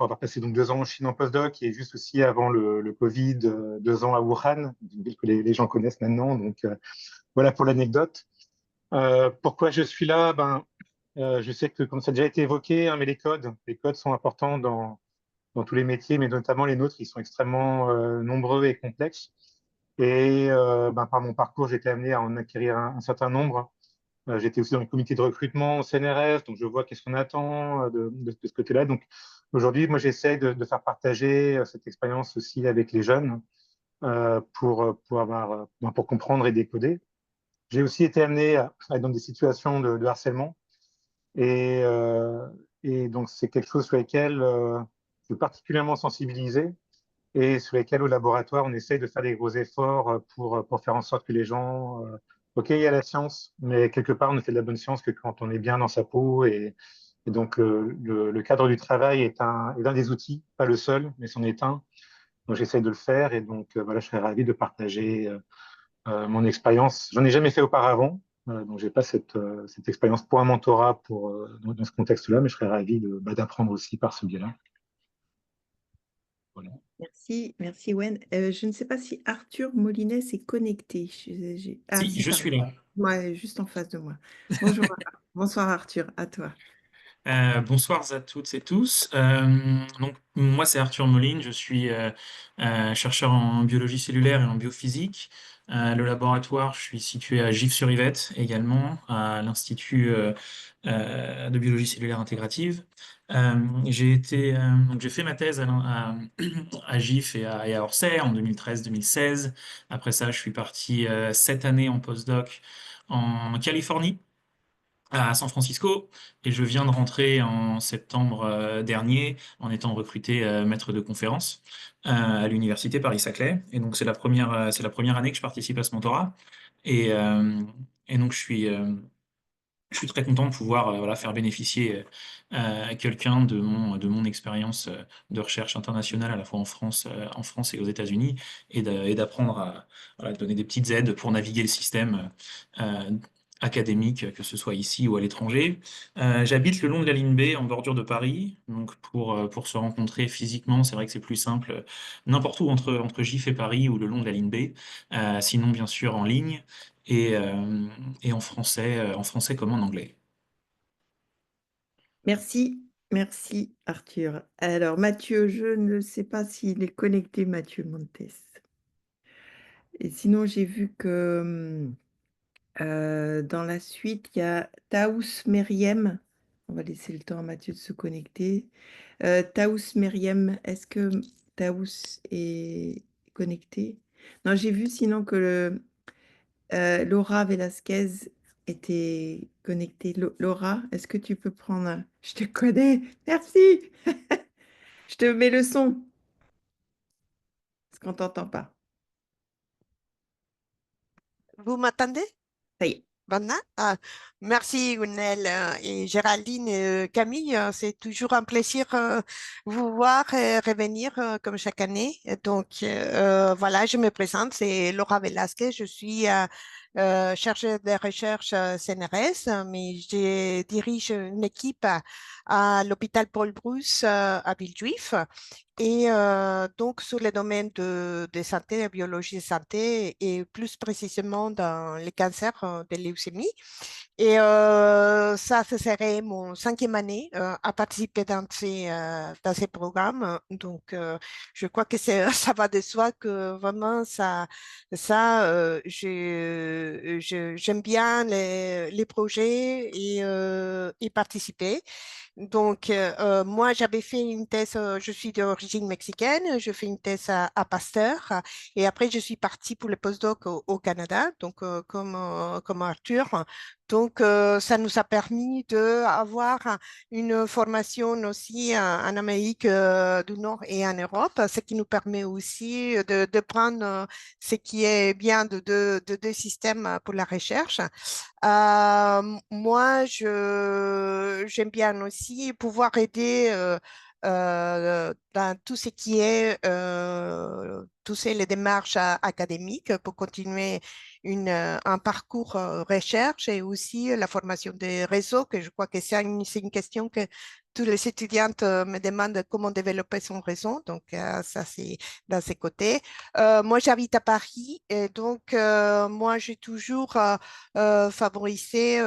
avoir passé donc 2 ans en Chine en postdoc et juste aussi avant le Covid, 2 ans à Wuhan, une ville que les gens connaissent maintenant. Donc voilà pour l'anecdote. Pourquoi je suis là? Je sais que comme ça a déjà été évoqué, hein, mais les codes sont importants dans tous les métiers, mais notamment les nôtres, ils sont extrêmement nombreux et complexes. Et par mon parcours, j'ai été amené à en acquérir un certain nombre. J'étais aussi dans le comité de recrutement au CNRS, donc je vois qu'est-ce qu'on attend de ce côté-là. Donc aujourd'hui, moi, j'essaie de faire partager cette expérience aussi avec les jeunes pour comprendre et décoder. J'ai aussi été amené à être dans des situations de harcèlement et donc c'est quelque chose sur lequel je suis particulièrement sensibilisé et sur lesquels au laboratoire, on essaye de faire des gros efforts pour faire en sorte que les gens... OK, il y a la science, mais quelque part, on ne fait de la bonne science que quand on est bien dans sa peau. Et donc, le cadre du travail est un des outils, pas le seul, mais c'en est un. Donc, j'essaye de le faire. Et donc, voilà, je serais ravi de partager mon expérience. J'en ai jamais fait auparavant. Donc, j'ai pas cette expérience pour un mentorat dans ce contexte-là, mais je serais ravi d'apprendre aussi par ce biais-là. Voilà. Merci Wen. Je ne sais pas si Arthur Molinet s'est connecté. Si, je suis là. Ouais, juste en face de moi. Bonjour. Bonsoir Arthur, à toi. Bonsoir à toutes et tous. Donc, moi, c'est Arthur Moline, je suis chercheur en biologie cellulaire et en biophysique. Le laboratoire, je suis situé à Gif-sur-Yvette également, à l'Institut de biologie cellulaire intégrative. J'ai fait ma thèse à Gif et à Orsay en 2013-2016. Après ça, je suis parti 7 années en postdoc en Californie, à San Francisco, et je viens de rentrer en septembre dernier en étant recruté maître de conférence à l'université Paris-Saclay. Et donc c'est la première année que je participe à ce mentorat. Et donc je suis très content de pouvoir voilà, faire bénéficier quelqu'un de mon expérience de recherche internationale à la fois en France et aux États-Unis, et d'apprendre à voilà, donner des petites aides pour naviguer le système académiques, que ce soit ici ou à l'étranger. J'habite le long de la ligne B, en bordure de Paris. Donc pour se rencontrer physiquement, c'est vrai que c'est plus simple n'importe où entre GIF et Paris ou le long de la ligne B. Sinon, bien sûr, en ligne et en français comme en anglais. Merci, merci Arthur. Alors Mathieu, je ne sais pas s'il est connecté, Matthieu Montes. Et sinon, j'ai vu que dans la suite, il y a Taous Meriem. On va laisser le temps à Mathieu de se connecter. Taous Meriem, est-ce que Taous est connecté? Non, j'ai vu sinon que Laura Velasquez était connectée. Laura, est-ce que tu peux prendre... Je te connais, merci. Je te mets le son, parce qu'on t'entend pas. Vous m'entendez? Ça y est. Maintenant? Ah, merci Gwenel et Géraldine et Camille. C'est toujours un plaisir vous voir revenir comme chaque année. Donc voilà, je me présente, c'est Laura Velasquez. Je suis chercheuse de recherche CNRS, mais je dirige une équipe à l'hôpital Paul Brousse à Villejuif. Et donc, sur les domaines de santé, de biologie de santé, et plus précisément dans les cancers de leucémie. Et ça, ce serait mon 5e année à participer dans ces programmes. Donc, je crois que ça va de soi que vraiment, j'aime bien les projets et participer. Donc, moi, j'avais fait une thèse, je suis d'origine mexicaine, je fais une thèse à Pasteur et après, je suis partie pour le postdoc au Canada, donc comme Arthur. Donc, ça nous a permis d'avoir une formation aussi en Amérique du Nord et en Europe, ce qui nous permet aussi de prendre ce qui est bien de deux systèmes pour la recherche. Moi, j'aime bien aussi pouvoir aider dans tout ce qui est tous les démarches académiques pour continuer un parcours recherche et aussi la formation des réseaux, que je crois que c'est une question que tous les étudiantes me demandent comment développer son réseau. Donc, ça, c'est dans ces côtés. Moi, j'habite à Paris et donc, moi, j'ai toujours favoriser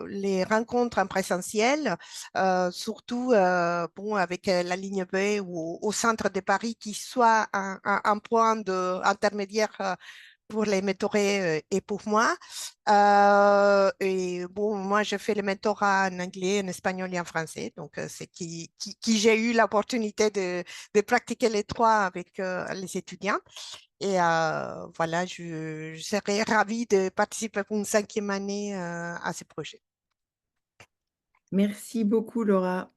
les rencontres en présentiel, surtout bon, avec la ligne B ou au centre de Paris, qui soit un point intermédiaire pour les mentorés et pour moi. Et bon, moi, je fais le mentorat en anglais, en espagnol et en français. Donc, c'est qui j'ai eu l'opportunité de pratiquer les trois avec les étudiants. Et voilà, je serais ravie de participer pour une 5e année à ce projet. Merci beaucoup, Laura.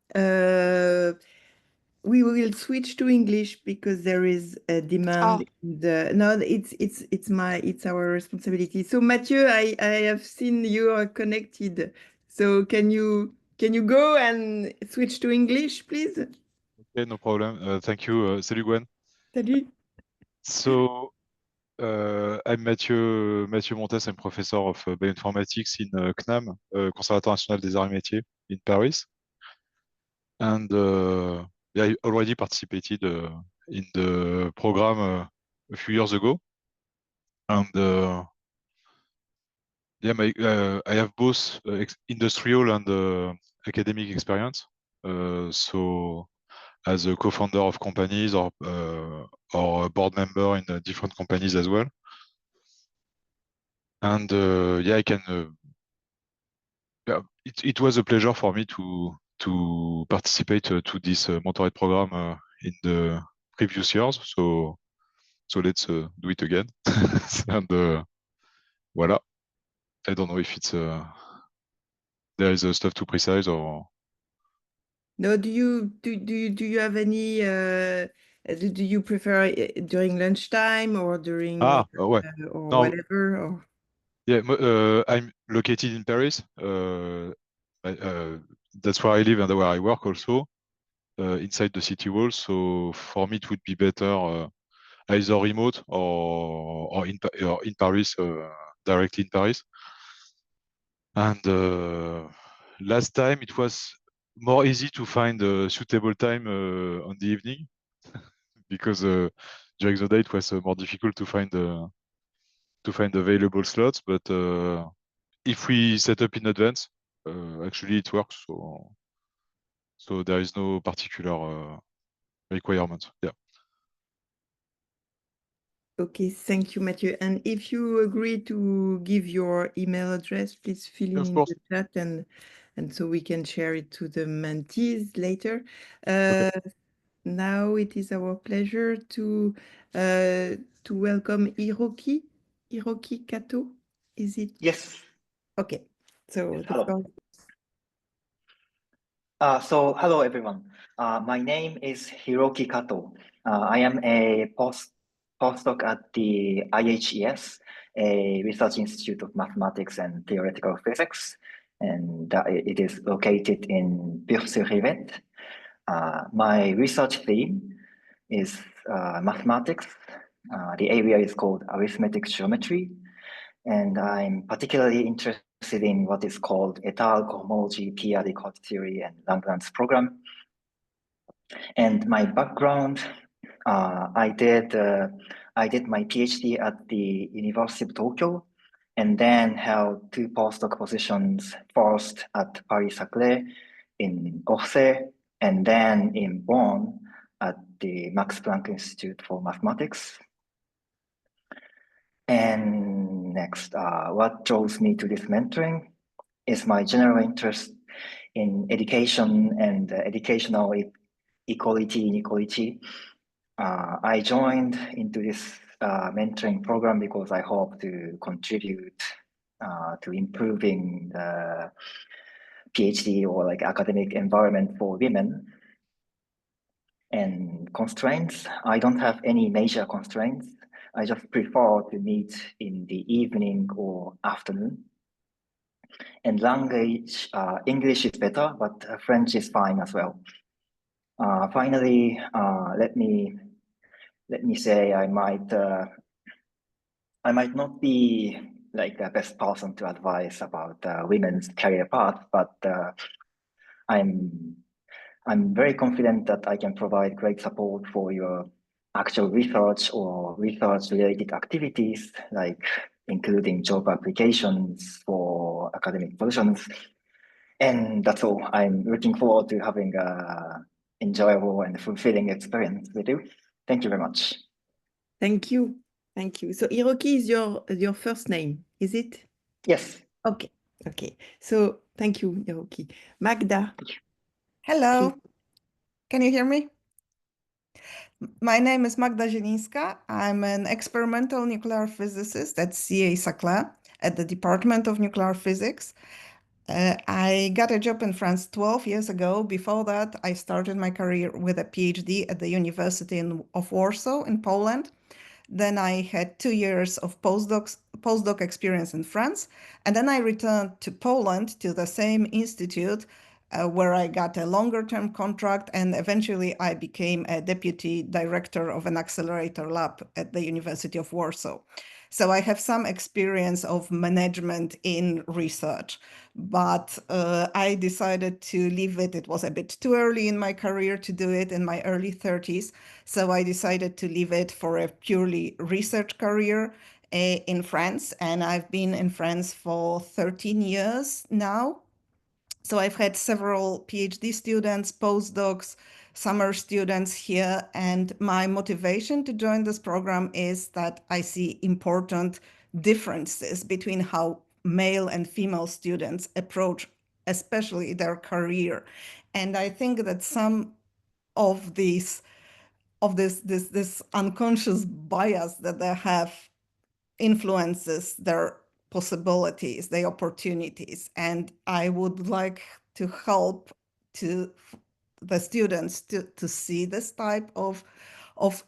We will switch to English because there is a demand. No, it's our responsibility. So Mathieu, I have seen you are connected. So can you go and switch to English, please? Okay, no problem. Thank you. Salut Gwen. Salut. So I'm Matthieu Montes. I'm professor of bioinformatics in CNAM, Conservatoire National des Arts et Métiers in Paris. And I already participated in the program a few years ago. And yeah, I have both industrial and academic experience. So as a co-founder of companies or a board member in different companies as well. And yeah, I can. Yeah, it was a pleasure for me to participate to this mentorate program in the previous years. So let's do it again. And voilà. I don't know if it's there is stuff too precise or. No, do you have any? Do you prefer during lunchtime or during ouais. or No. whatever? Or? Yeah, I'm located in Paris. That's where I live and where I work also, inside the city walls. So for me, it would be better either remote or in Paris, directly in Paris. And last time it was more easy to find a suitable time on the evening because during the day it was more difficult to find available slots. But if we set up in advance, actually it works. So there is no particular requirement. Yeah. Okay, thank you, Matthieu. And if you agree to give your email address, please fill in Of course. the chat and so we can share it to the mentees later. Okay. Now it is our pleasure to welcome Hiroki Kato. Is it? Yes. Okay. So Yes, the hello. floor. So hello everyone. My name is Hiroki Kato. I am a postdoc at the IHES, a research institute of mathematics and theoretical physics, and it is located in Bourg-sur-Yvette. My research theme is mathematics. The area is called arithmetic geometry, and I'm particularly interested in what is called étale cohomology, p-adic theory, and Lagrange program. And my background, I did my PhD at the University of Tokyo, and then held 2 postdoc positions, first at Paris-Saclay in Orsay, and then in Bonn at the Max Planck Institute for Mathematics. And next, what draws me to this mentoring is my general interest in education and educational equality, inequality. I joined into this mentoring program because I hope to contribute to improving the PhD or like academic environment for women. And constraints, I don't have any major constraints. I just prefer to meet in the evening or afternoon. And language, English is better, but French is fine as well. Finally, let me say I might not be like the best person to advise about women's career path, but I'm very confident that I can provide great support for your actual research or research-related activities, like including job applications for academic positions. And that's all. I'm looking forward to having an enjoyable and fulfilling experience with you. Thank you very much. Thank you. Thank you. So Hiroki is your first name, is it? Yes. Okay. Okay. So thank you, Hiroki. Magda. Hello. Please. Can you hear me? My name is Magda Zielińska. I'm an experimental nuclear physicist at CA Saclay at the Department of Nuclear Physics. I got a job in France 12 years ago. Before that, I started my career with a PhD at the University of Warsaw in Poland. Then I had 2 years of postdoc experience in France. And then I returned to Poland to the same institute where I got a longer term contract. And eventually I became a deputy director of an accelerator lab at the University of Warsaw. So I have some experience of management in research, but I decided to leave it. It was a bit too early in my career to do it in my early 30s. So I decided to leave it for a purely research career in France. And I've been in France for 13 years now. So I've had several PhD students, postdocs, summer students here. And my motivation to join this program is that I see important differences between how male and female students approach, especially their career. And I think that some of this unconscious bias that they have influences their possibilities, their opportunities. And I would like to help the students to see this type of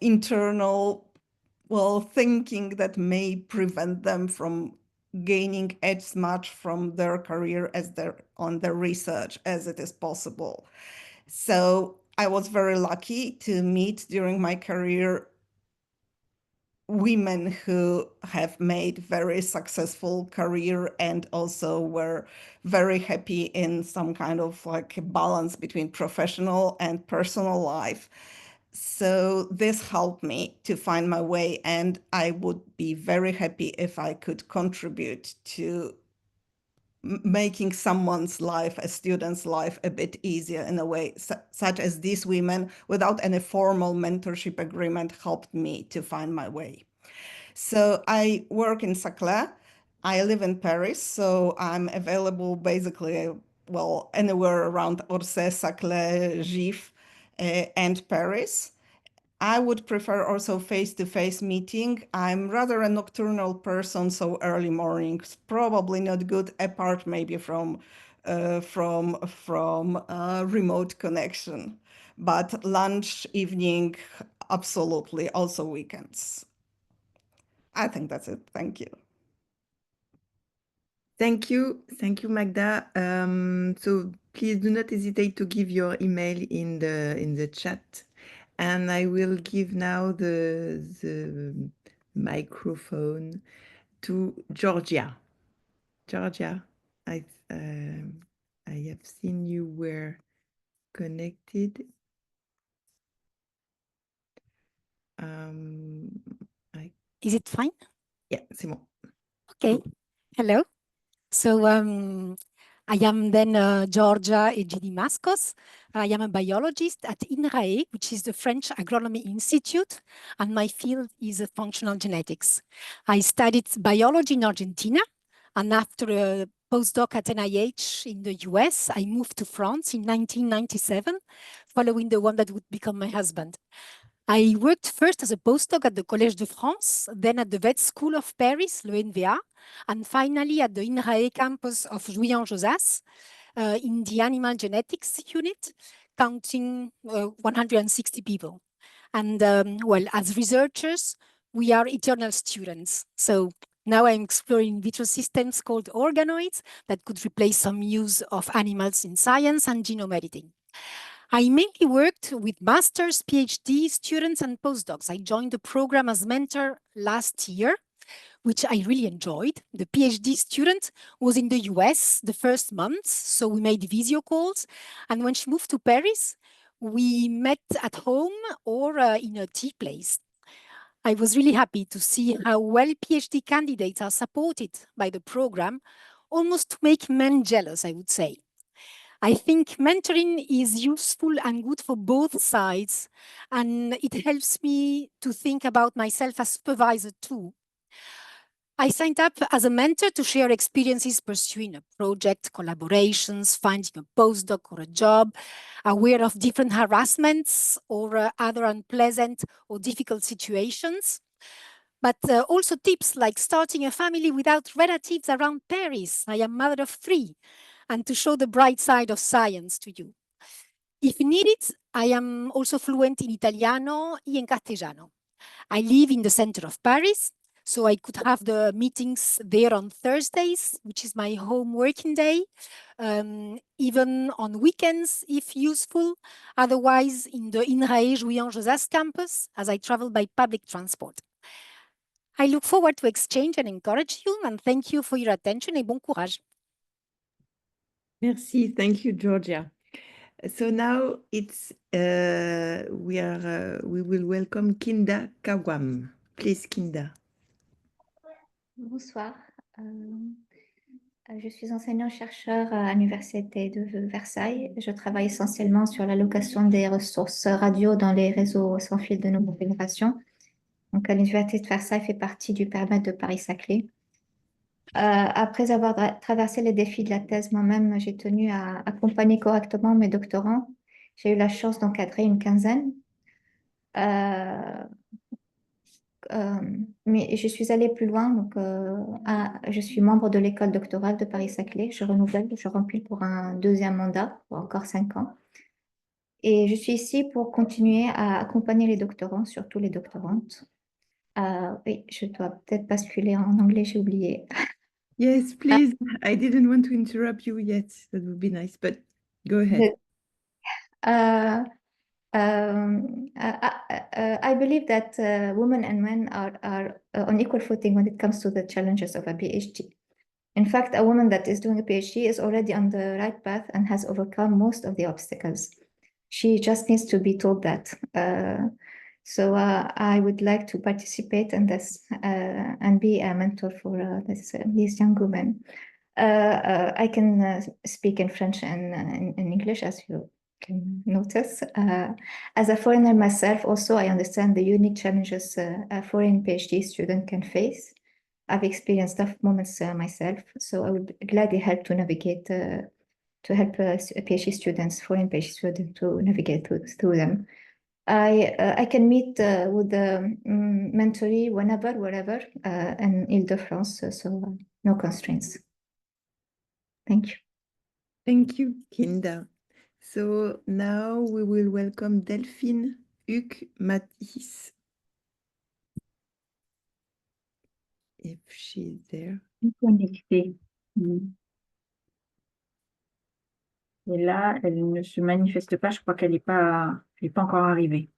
internal thinking that may prevent them from gaining as much from their career as on their research as it is possible. So I was very lucky to meet during my career women who have made very successful career and also were very happy in some kind of like a balance between professional and personal life. So this helped me to find my way, and I would be very happy if I could contribute to making someone's life, a student's life, a bit easier in a way, such as these women, without any formal mentorship agreement, helped me to find my way. So I work in Saclay. I live in Paris, so I'm available basically, well, anywhere around Orsay, Saclay, Gif, and Paris. I would prefer also face-to-face meeting. I'm rather a nocturnal person, so early mornings probably not good, apart maybe from remote connection. But lunch, evening, absolutely, also weekends. I think that's it. Thank you. Thank you, Magda. So please do not hesitate to give your email in the chat, and I will give now the microphone to Giorgia. Giorgia, I have seen you were connected. Is it fine? Yeah, c'est bon. Okay. Hello. So I am then Giorgia Egidy. I am a biologist at INRAE, which is the French Agronomy Institute, and my field is functional genetics. I studied biology in Argentina, and after a postdoc at NIH in the US, I moved to France in 1997, following the one that would become my husband. I worked first as a postdoc at the Collège de France, then at the Vet School of Paris, le NVA, and finally at the INRAE campus of Jouy-en-Josas in the animal genetics unit, counting 160 people. And well, as researchers, we are eternal students. So now I'm exploring in vitro systems called organoids that could replace some use of animals in science and genome editing. I mainly worked with master's, PhD students and postdocs. I joined the program as mentor last year, which I really enjoyed. The PhD student was in the US the first month, so we made video calls. And when she moved to Paris, we met at home or in a tea place. I was really happy to see how well PhD candidates are supported by the program, almost to make men jealous, I would say. I think mentoring is useful and good for both sides, and it helps me to think about myself as supervisor too. I signed up as a mentor to share experiences pursuing a project, collaborations, finding a postdoc or a job, aware of different harassments or other unpleasant or difficult situations. But also tips like starting a family without relatives around Paris. I am mother of 3. And to show the bright side of science to you. If needed, I am also fluent in Italiano and in Castellano. I live in the center of Paris, so I could have the meetings there on Thursdays, which is my home working day, even on weekends if useful, otherwise in the INRAE Jouy-en-Josas campus, as I travel by public transport. I look forward to exchange and encourage you, and thank you for your attention et bon courage. Merci, thank you, Giorgia. So now it's we will welcome Kinda Kawam. Please, Kinda. Bonsoir. Je suis enseignant-chercheur à l'Université de Versailles. Je travaille essentiellement sur l'allocation des ressources radio dans les réseaux sans fil de nouvelle génération. Donc, l'Université de Versailles fait partie du périmètre de Paris-Saclay. Après avoir traversé les défis de la thèse moi-même, j'ai tenu à accompagner correctement mes doctorants. J'ai eu la chance d'encadrer une quinzaine. Mais je suis allée plus loin. Donc, je suis membre de l'école doctorale de Paris-Saclay. Je renouvelle, je remplis pour un 2e mandat, pour encore 5 ans. Et je suis ici pour continuer à accompagner les doctorants, surtout les doctorantes. Oui, je dois peut-être basculer en anglais, j'ai oublié. Yes, please. I didn't want to interrupt you yet. That would be nice, but go ahead. I believe that women and men are on equal footing when it comes to the challenges of a PhD. In fact, a woman that is doing a PhD is already on the right path and has overcome most of the obstacles. She just needs to be told that. So I would like to participate in this and be a mentor for these young women. I can speak in French and in English, as you can notice. As a foreigner myself, also, I understand the unique challenges a foreign PhD student can face. I've experienced tough moments myself, so I would gladly help to navigate, to help PhD students, foreign PhD students, to navigate through them. I can meet with the mentoree whenever, wherever, in Ile-de-France, so no constraints. Thank you. Thank you, Kinda. So now we will welcome Delphine Mathis, if she's there. Connectée. Et là, elle ne se manifeste pas. Je crois qu'elle n'est pas encore arrivée.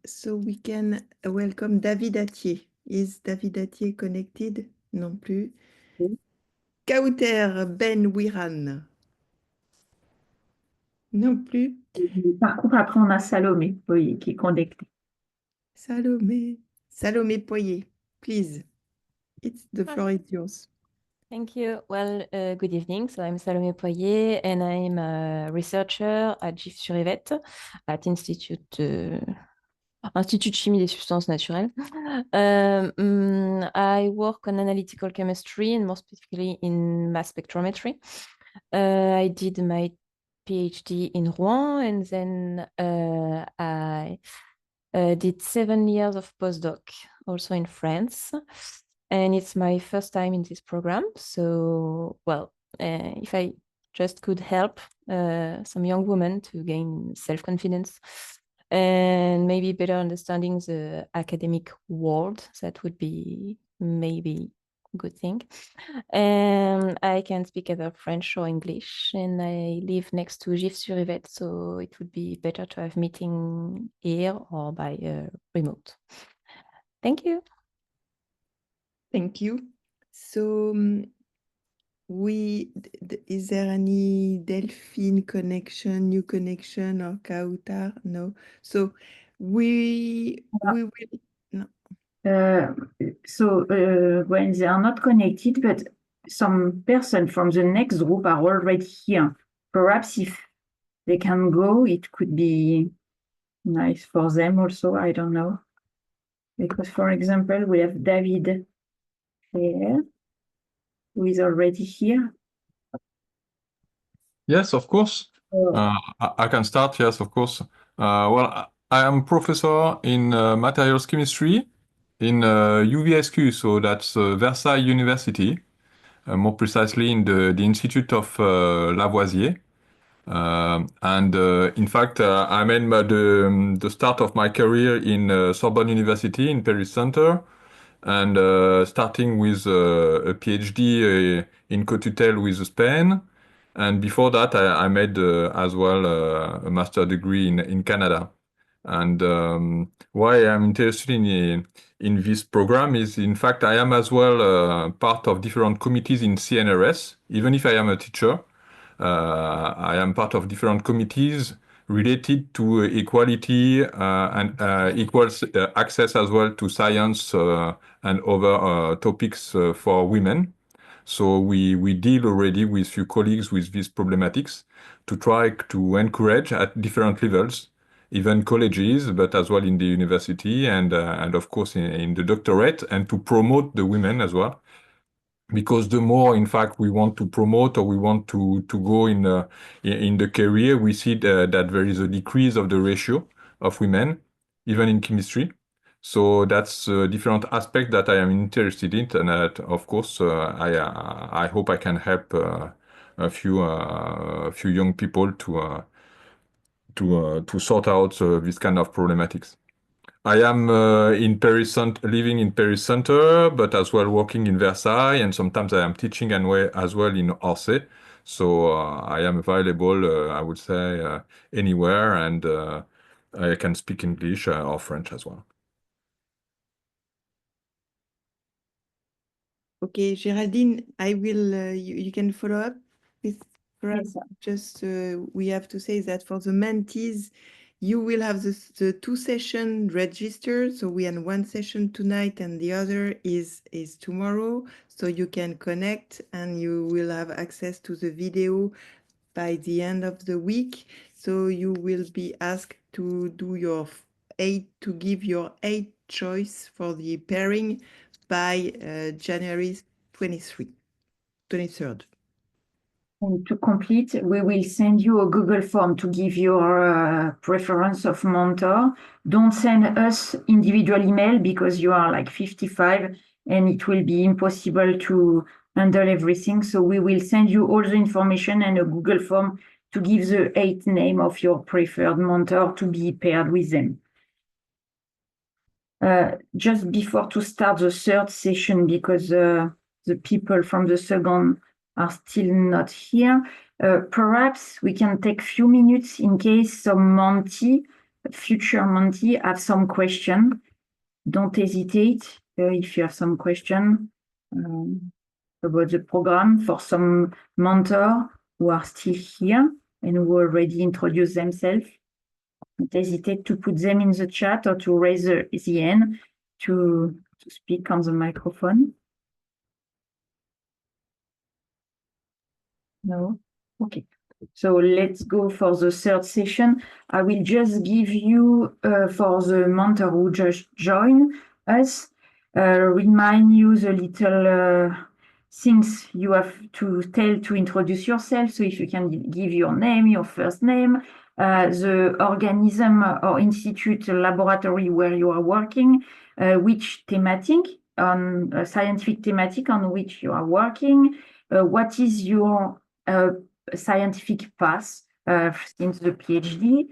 So we can welcome David Atier. Is David Atier connected? Non plus. Oui. Kauter Ben Wiran. Non plus. Par contre, après, on a Salomé Poyer qui est connectée. Salomé Poyer, please. The floor is yours. Thank you. Well, good evening. So I'm Salomé Poyer, and I'm a researcher at GIF-sur-Yvette at Institut de Chimie des Substances Naturelles. I work on analytical chemistry and more specifically in mass spectrometry. I did my PhD in Rouen, and then I did 7 years of postdoc also in France. And it's my first time in this program. So, well, if I just could help some young women to gain self-confidence and maybe better understanding the academic world, that would be maybe a good thing. And I can speak either French or English, and I live next to GIF-sur-Yvette, so it would be better to have meeting here or by remote. Thank you. Thank you. So is there any Delphine connection, new connection, or Kautar? No. So we will. No. When they are not connected, but some person from the next group are already here. Perhaps if they can go, it could be nice for them also. I don't know. Because, for example, we have David here, who is already here. Yes, of course. I can start. Yes, of course. Well, I am professor in materials chemistry in UVSQ, so that's Versailles University, more precisely in the Institute of Lavoisier. And in fact, I made the start of my career in Sorbonne University in Paris Center, and starting with a PhD in co-tutelle with Spain. And before that, I made as well a master degree in Canada. And why I'm interested in this program is, in fact, I am as well part of different committees in CNRS, even if I am a teacher. I am part of different committees related to equality and equal access as well to science and other topics for women. So we deal already with few colleagues with these problematics to try to encourage at different levels, even colleges, but as well in the university and of course in the doctorate, and to promote the women as well. Because the more, in fact, we want to promote or we want to go in the career, we see that there is a decrease of the ratio of women, even in chemistry. So that's a different aspect that I am interested in, and of course, I hope I can help a few young people to sort out this kind of problematics. I am in Paris, living in Paris Center, but as well working in Versailles, and sometimes I am teaching as well in Orsay. So I am available, I would say, anywhere, and I can speak English or French as well. Okay, Géraldine, I will, you can follow up with perhaps just, we have to say that for the mentees, you will have the 2 sessions registered. So we have 1 session tonight and the other is tomorrow. So you can connect and you will have access to the video by the end of the week. So you will be asked to do to give your 8 choice for the pairing by January 23rd. And to complete, we will send you a Google form to give your preference of mentor. Don't send us individual email because you are like 55 and it will be impossible to handle everything. So we will send you all the information and a Google form to give the 8 name of your preferred mentor to be paired with them. Just before to start the 3rd session, because the people from the 2nd are still not here, perhaps we can take few minutes in case some mentee, future mentee, have some question. Don't hesitate if you have some question about the program for some mentor who are still here and who already introduced themselves. Don't hesitate to put them in the chat or to raise the hand to speak on the microphone. No? Okay. So let's go for the 3rd session. I will just give you, for the mentor who just joined us, remind you the little things you have to tell to introduce yourself. So if you can give your name, your first name, the organism or institute laboratory where you are working, which thematic, on scientific thematic on which you are working, what is your scientific path since the PhD,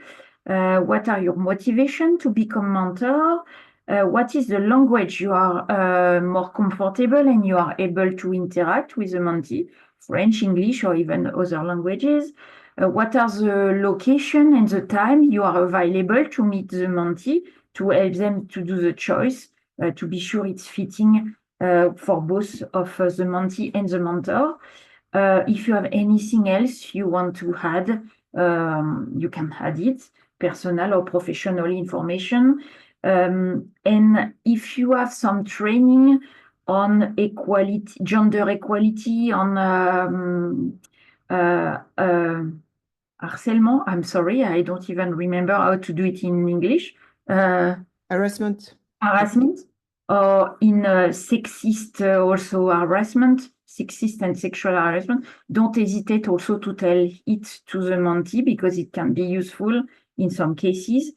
what are your motivation to become mentor, what is the language you are more comfortable and you are able to interact with the mentee, French, English, or even other languages. What are the location and the time you are available to meet the mentee to help them to do the choice, to be sure it's fitting for both of the mentee and the mentor. If you have anything else you want to add, you can add it, personal or professional information. And if you have some training on equality, gender equality, on harcèlement, I'm sorry, I don't even remember how to do it in English. Harassment. Harassment, or in sexist also harassment, sexist and sexual harassment. Don't hesitate also to tell it to the mentee because it can be useful in some cases.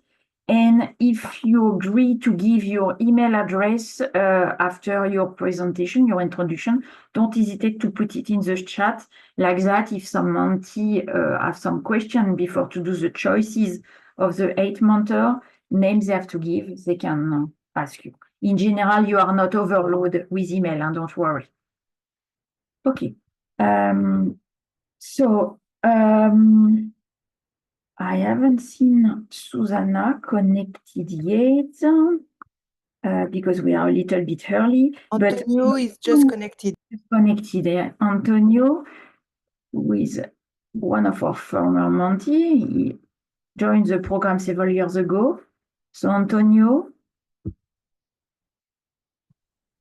And if you agree to give your email address after your presentation, your introduction, don't hesitate to put it in the chat. Like that, if some mentee have some question before to do the choices of the 8 mentor, names they have to give, they can ask you. In general, you are not overloaded with email, and don't worry. Okay. I haven't seen Susanna connected yet because we are a little bit early. Antonio is just connected. Connected, yeah. Antonio, who is one of our former mentee, he joined the program several years ago. So Antonio.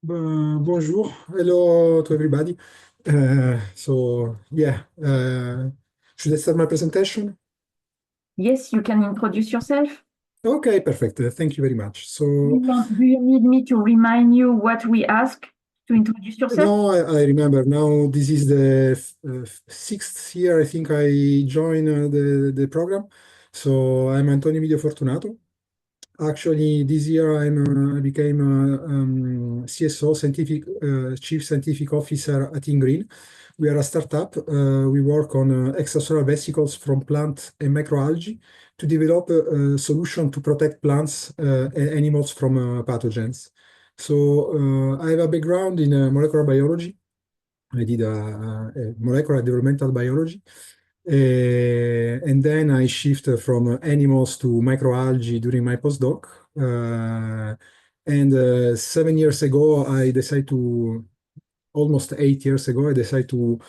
Bonjour, hello to everybody. Should I start my presentation? Yes, you can introduce yourself. Okay, perfect. Thank you very much. So, do you need me to remind you what we ask to introduce yourself? No, I remember now. This is the 6th year I think I joined the program. So I'm Antonio Emilio Fortunato. Actually, this year I became CSO, Chief Scientific Officer at Ingreen. We are a startup. We work on extrasolar vesicles from plant and microalgae to develop a solution to protect plants and animals from pathogens. So I have a background in molecular biology. I did a molecular developmental biology. And then I shifted from animals to microalgae during my postdoc. And 7 years ago, I decided to, almost 8 years ago, I decided to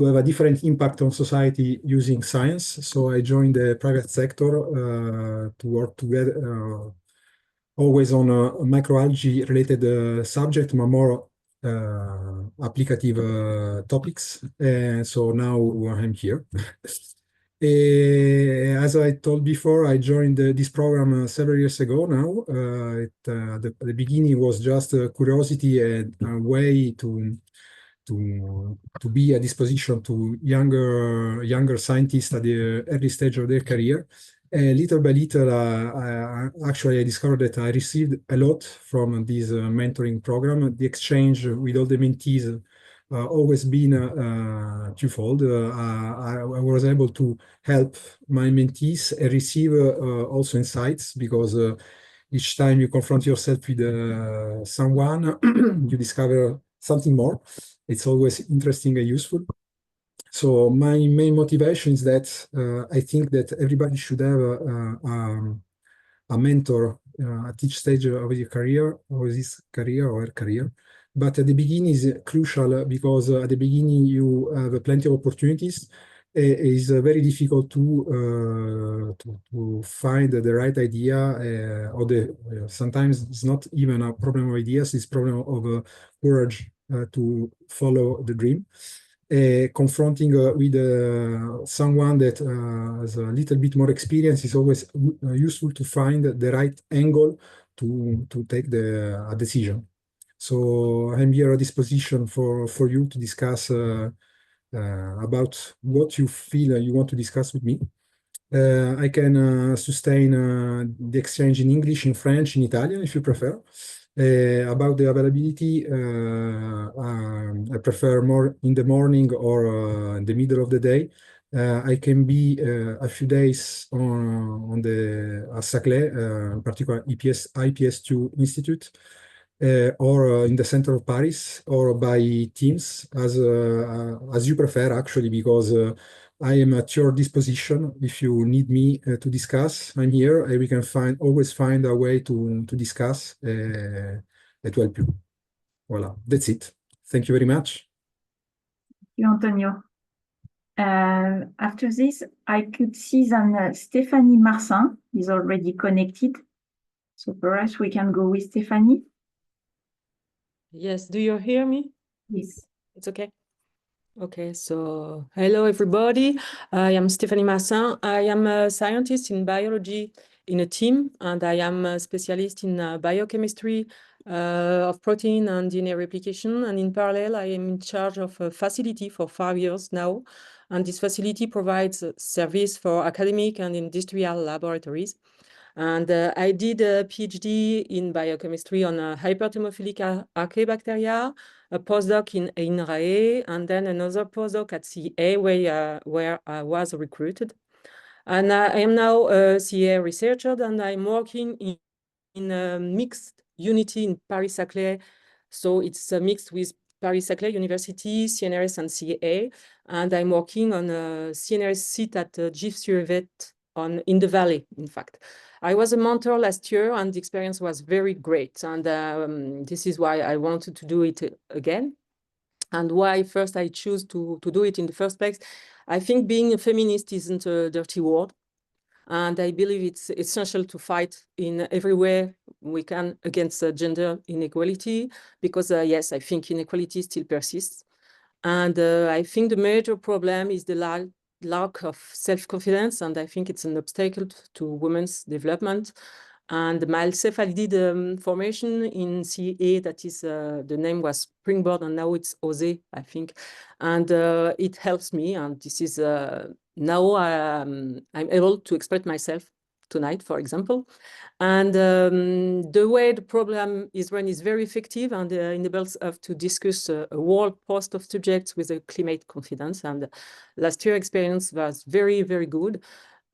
have a different impact on society using science. So I joined the private sector to work together, always on microalgae related subject, but more applicative topics. And so now I'm here. As I told before, I joined this program several years ago now. The beginning was just curiosity and a way to be at disposition to younger scientists at the early stage of their career. Little by little, actually, I discovered that I received a lot from this mentoring program. The exchange with all the mentees always been twofold. I was able to help my mentees and receive also insights, because each time you confront yourself with someone, you discover something more. It's always interesting and useful. So my main motivation is that I think that everybody should have a mentor at each stage of your career, or his career or her career. But at the beginning is crucial, because at the beginning you have plenty of opportunities. It's very difficult to find the right idea, or sometimes it's not even a problem of ideas, it's a problem of courage to follow the dream. Confronting with someone that has a little bit more experience is always useful to find the right angle to take a decision. So I'm here at disposition for you to discuss about what you feel you want to discuss with me. I can sustain the exchange in English, in French, in Italian, if you prefer. About the availability, I prefer more in the morning or in the middle of the day. I can be a few days on the Saclay, in particular IPS2 Institute, or in the center of Paris, or by Teams, as you prefer, actually, because I am at your disposition. If you need me to discuss, I'm here, and we can always find a way to discuss to help you. Voilà, that's it. Thank you very much. Thank you, Antonio. After this, I could see that Stéphanie Marsin is already connected. So perhaps we can go with Stéphanie. Yes, do you hear me? Yes. It's okay. Okay, so hello everybody. I am Stéphanie Marsin. I am a scientist in biology in a team, and I am a specialist in biochemistry of protein and DNA replication. And in parallel, I am in charge of a facility for 5 years now. And this facility provides service for academic and industrial laboratories. And I did a PhD in biochemistry on hyperthermophilic archaebacteria, a postdoc in INRAE, and then another postdoc at CA where I was recruited. And I am now a CA researcher, and I'm working in a mixed unity in Paris-Saclay. So it's mixed with Paris-Saclay University, CNRS, and CA. And I'm working on a CNRS seat at Gif-sur-Yvette in the valley, in fact. I was a mentor last year, and the experience was very great. And this is why I wanted to do it again. And why first I choose to do it in the first place. I think being a feminist isn't a dirty word. And I believe it's essential to fight in every way we can against gender inequality, because yes, I think inequality still persists. And I think the major problem is the lack of self-confidence, and I think it's an obstacle to women's development. And myself, I did formation in CA, that is, the name was Springboard, and now it's OSE, I think. And it helps me, and this is, now I'm able to express myself tonight, for example. And the way the program is run is very effective, and enables us to discuss a whole host of subjects with a climate confidence. And last year experience was very, very good.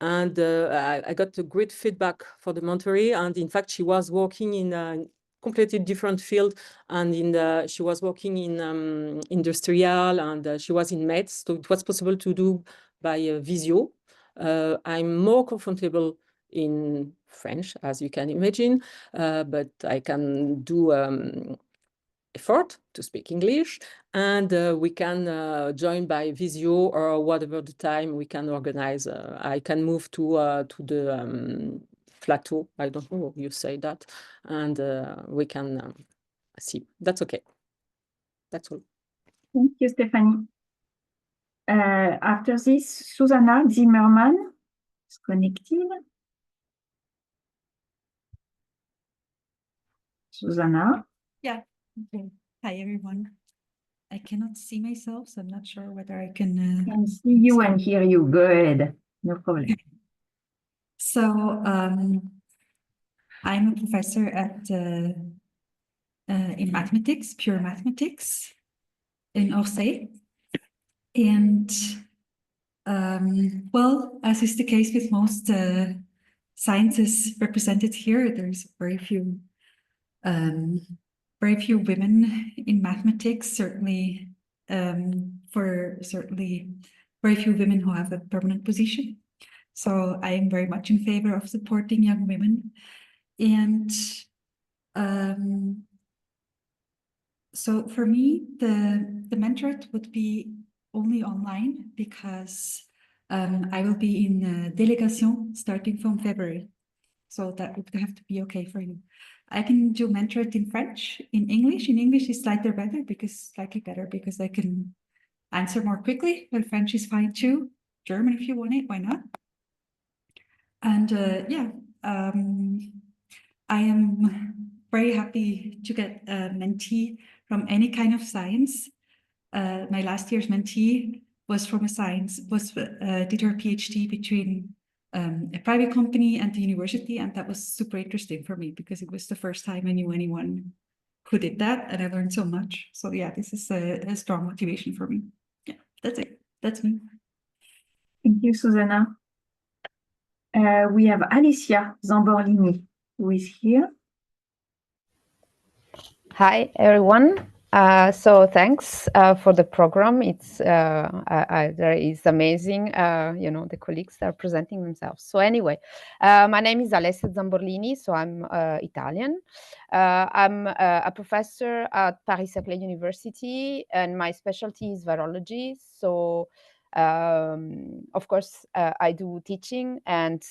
And I got a great feedback for the mentoree. And in fact, she was working in completely different field, and she was working in industrial, and she was in maths, so it was possible to do by Visio. I'm more comfortable in French, as you can imagine, but I can do effort to speak English, and we can join by Visio or whatever the time we can organize. I can move to the plateau. I don't know how you say that, and we can see. That's okay. That's all. Thank you, Stéphanie. After this, Susanna ZIMMERMANN is connected. Susanna. Yeah. Okay. Hi, everyone. I cannot see myself, so I'm not sure whether I can. Can see you and hear you. Go ahead. No problem. So I'm a professor at in mathematics, pure mathematics, in Orsay, and well, as is the case with most sciences represented here, there's very few women in mathematics, certainly very few women who have a permanent position. So I am very much in favor of supporting young women. And so for me, the mentorate would be only online because I will be in delegation starting from February. So that would have to be okay for you. I can do mentorate in French, in English. In English is slightly better because I can answer more quickly, but French is fine too. German, if you want it, why not? And I am very happy to get a mentee from any kind of science. My last year's mentee was from did her PhD between a private company and the university, and that was super interesting for me because it was the first time I knew anyone who did that, and I learned so much. So yeah, this is a strong motivation for me. Yeah, that's it. That's me. Thank you, Susanna. We have Alessia ZAMBORLINI, who is here. Hi, everyone. So thanks for the program. It's amazing. The colleagues are presenting themselves. So anyway, my name is Alessia ZAMBORLINI. So I'm Italian. I'm a professor at Paris-Saclay University, and my specialty is virology. So of course, I do teaching and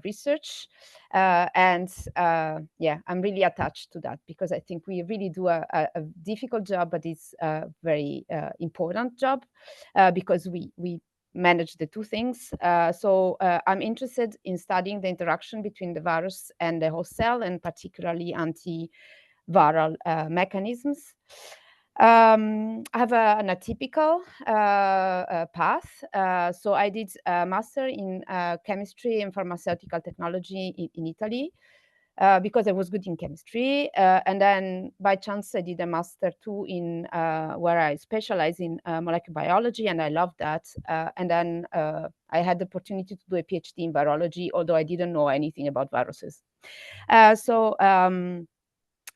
research, I'm really attached to that because I think we really do a difficult job, but it's a very important job because we manage the two things. So I'm interested in studying the interaction between the virus and the host cell, and particularly antiviral mechanisms. I have an atypical path. So I did a master in chemistry and pharmaceutical technology in Italy because I was good in chemistry. And then by chance, I did a master too in where I specialize in molecular biology, and I loved that. And then I had the opportunity to do a PhD in virology, although I didn't know anything about viruses.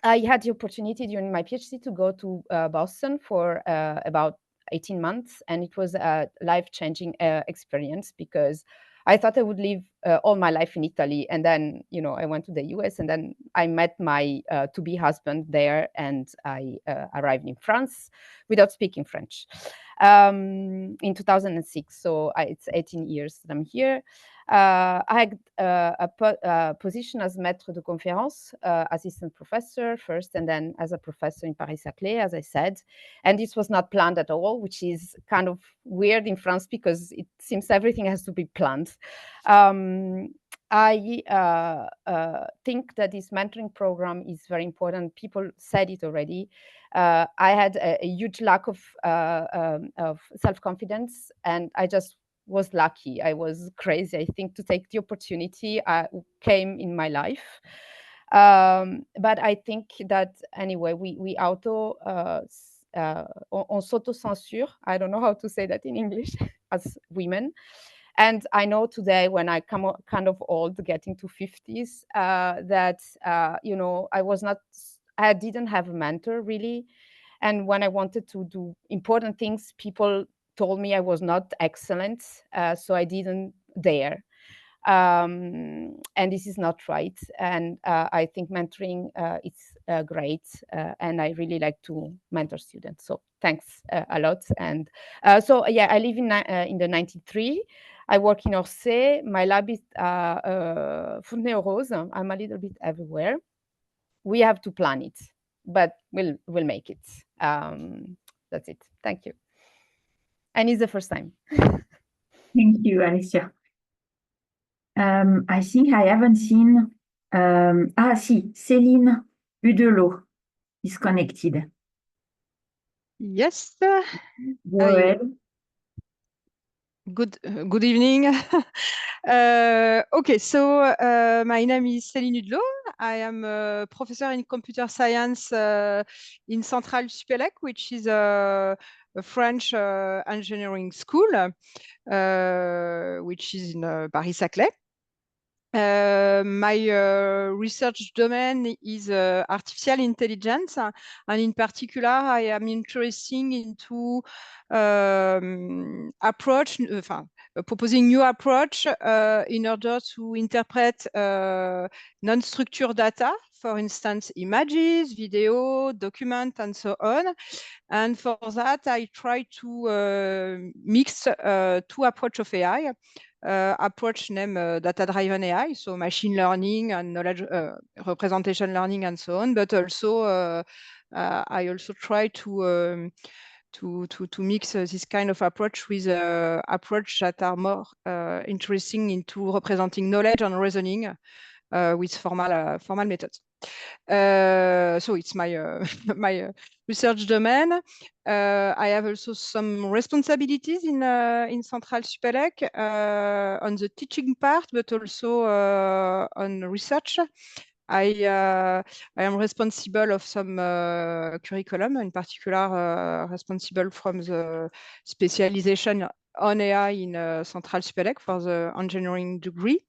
I had the opportunity during my PhD to go to Boston for about 18 months, and it was a life-changing experience because I thought I would live all my life in Italy, and then I went to the US, and then I met my to-be husband there, and I arrived in France without speaking French in 2006. So it's 18 years that I'm here. I had a position as maître de conférence, assistant professor first, and then as a professor in Paris-Saclay, as I said. And this was not planned at all, which is kind of weird in France because it seems everything has to be planned. I think that this mentoring program is very important. People said it already. I had a huge lack of self-confidence, and I just was lucky. I was crazy, I think, to take the opportunity came in my life. But I think that anyway, we on s'auto-censure. I don't know how to say that in English as women. And I know today, when I come kind of old, getting to 50s, that I was not I didn't have a mentor really. And when I wanted to do important things, people told me I was not excellent, so I didn't dare. And this is not right. And I think mentoring is great, and I really like to mentor students. So thanks a lot. And so yeah, I live in the 93. I work in Orsay. My lab is Fontenay-aux-Roses. I'm a little bit everywhere. We have to plan it, but we'll make it. That's it. Thank you. And it's the first time. Thank you, Alessia. I think I haven't seen. Céline Hudelot is connected. Yes. Go ahead. Good evening. Okay, so my name is Céline Hudelot. I am a professor in computer science in Centrale Supélec, which is a French engineering school, which is in Paris-Saclay. My research domain is artificial intelligence, and in particular, I am interested into proposing new approach in order to interpret non-structured data, for instance, images, video, document, and so on. And for that, I try to mix two approaches of AI. Approach named data-driven AI, so machine learning and knowledge representation learning and so on. But also, I also try to mix this kind of approach with approach that are more interesting into representing knowledge and reasoning with formal methods. So it's my my research domain. I have also some responsibilities in Centrale Supélec on the teaching part, but also on research. I am responsible of some curriculum, in particular responsible from the specialization on AI in Centrale Supélec for the engineering degree.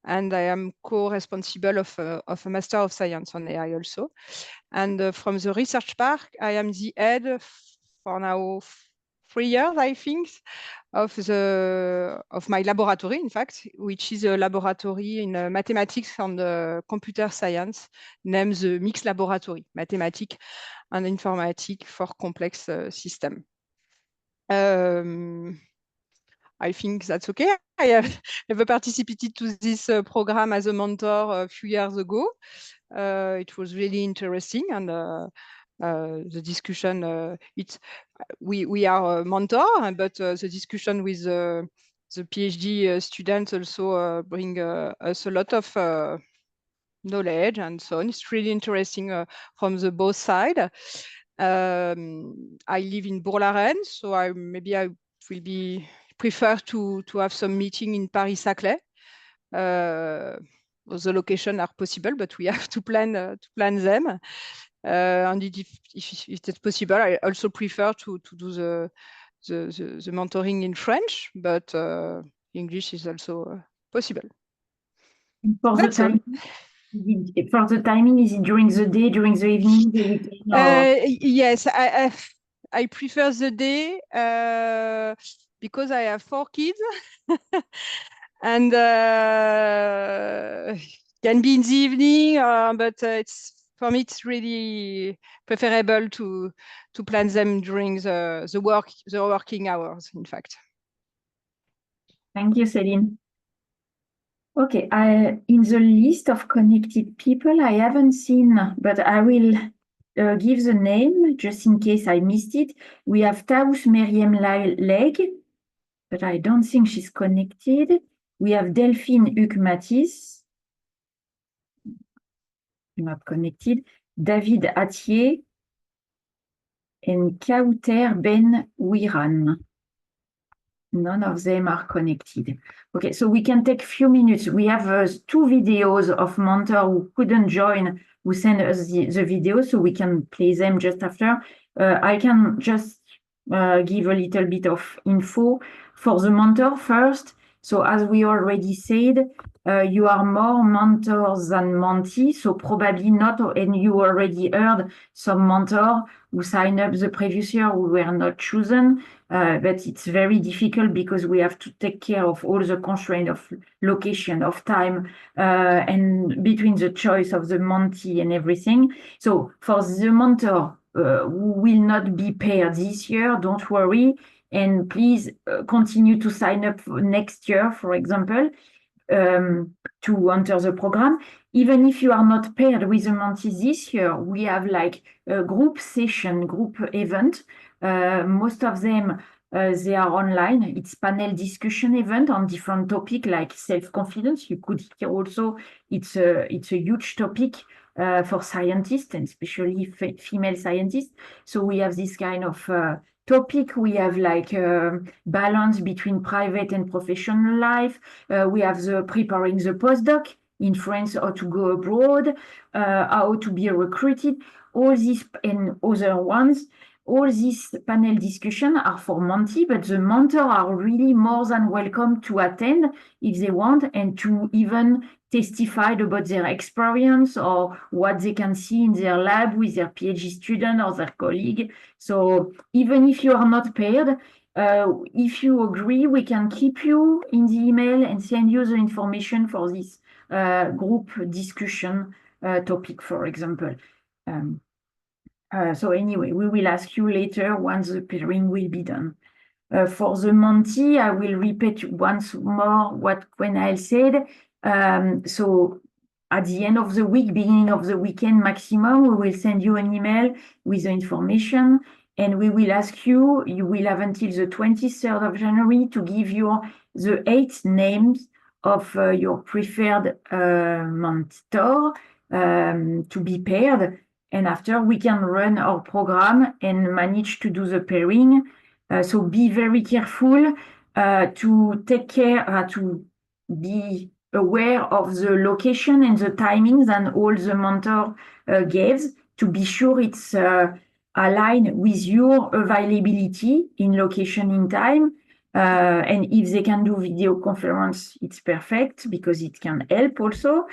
And I am co-responsible of a Master of Science on AI also. And from the research part, I am the head for now 3 years, I think, of my laboratory, in fact, which is a laboratory in mathematics and computer science, named the Mixed Laboratory, Mathematics and Informatics for Complex System. I think that's okay. I have never participated to this program as a mentor a few years ago. It was really interesting, and the discussion, we are a mentor, but the discussion with the PhD students also bring us a lot of knowledge and so on. It's really interesting from the both sides. I live in Bourg-la-Reine, so maybe I will prefer to have some meeting in Paris-Saclay. The location are possible, but we have to plan them. And if it's possible, I also prefer to do the mentoring in French, but English is also possible. For the timing, is it during the day, during the evening, the weekend? Yes, I prefer the day because I have 4 kids, and can be in the evening, but for me it's really preferable to plan them during the working hours, in fact. Thank you, Céline. Okay, in the list of connected people, I haven't seen, but I will give the name just in case I missed it. We have Taous Meriem Leg, but I don't think she's connected. We have Delphine Huc-Mathis, not connected. David Atier and Kauter Ben Wiran. None of them are connected. Okay, so we can take a few minutes. We have 2 videos of mentor who couldn't join, who sent us the video, so we can play them just after. I can just give a little bit of info for the mentor first. So as we already said, you are more mentors than mentee, so probably not, and you already heard some mentor who signed up the previous year who were not chosen, but it's very difficult because we have to take care of all the constraints of location, of time, and between the choice of the mentee and everything. So for the mentor who will not be paired this year, don't worry, and please continue to sign up for next year, for example, to enter the program. Even if you are not paired with a mentee this year, we have like a group session, group event. Most of them, they are online. It's panel discussion event on different topic like self-confidence. You could hear also it's a huge topic for scientists and especially female scientists. So we have this kind of topic. We have like balance between private and professional life. We have the preparing the postdoc in France, how to go abroad, how to be recruited, all these and other ones. All these panel discussions are for mentee, but the mentors are really more than welcome to attend if they want and to even testify about their experience or what they can see in their lab with their PhD student or their colleague. So even if you are not paired, if you agree, we can keep you in the email and send you the information for this group discussion topic, for example. So anyway, we will ask you later once the pairing will be done. For the mentee, I will repeat once more what Gwenaëlle said. So at the end of the week, beginning of the weekend maximum, we will send you an email with the information and we will ask you, you will have until the 23rd of January to give you the 8 names of your preferred mentor to be paired. And after we can run our program and manage to do the pairing. So be very careful to take care, to be aware of the location and the timings and all the mentor gives to be sure it's aligned with your availability in location in time. And if they can do video conference, it's perfect because it can help also.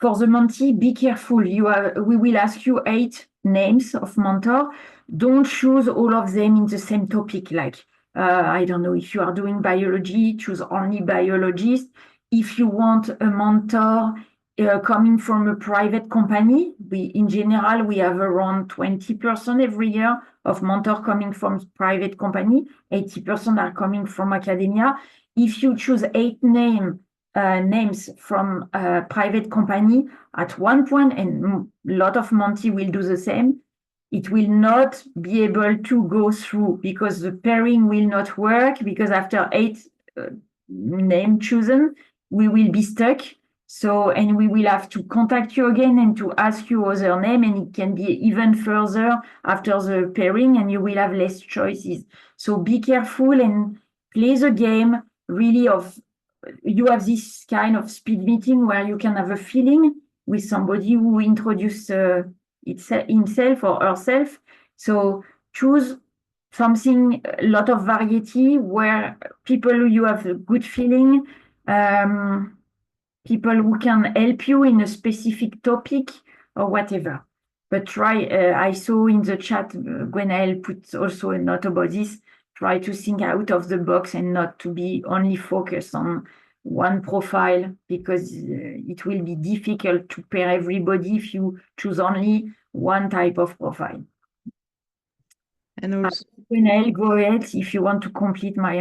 For the mentee, be careful. We will ask you 8 names of mentor. Don't choose all of them in the same topic. Like, I don't know, if you are doing biology, choose only biologists. If you want a mentor coming from a private company, in general, we have around 20% every year of mentor coming from private company. 80% are coming from academia. If you choose 8 names from a private company at one point, and a lot of mentee will do the same, it will not be able to go through because the pairing will not work, because after 8 names chosen, we will be stuck. So, and we will have to contact you again and to ask you other name, and it can be even further after the pairing and you will have less choices. So be careful and play the game really of, you have this kind of speed meeting where you can have a feeling with somebody who introduced himself or herself. So choose something, a lot of variety where people you have a good feeling, people who can help you in a specific topic or whatever. But try, I saw in the chat, Gwenaëlle put also a note about this, try to think out of the box and not to be only focused on one profile, because it will be difficult to pair everybody if you choose only one type of profile. And also, Gwenaëlle, go ahead if you want to complete my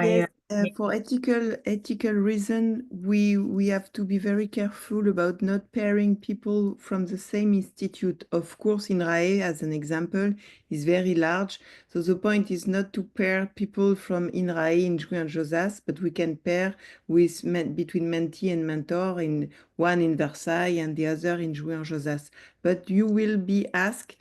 yes, for ethical reason, we have to be very careful about not pairing people from the same institute. Of course, INRAE, as an example, is very large. So the point is not to pair people from INRAE in Jouy and Josas, but we can pair with between mentee and mentor, in one in Versailles and the other in Jouy and Josas. But you will be asked,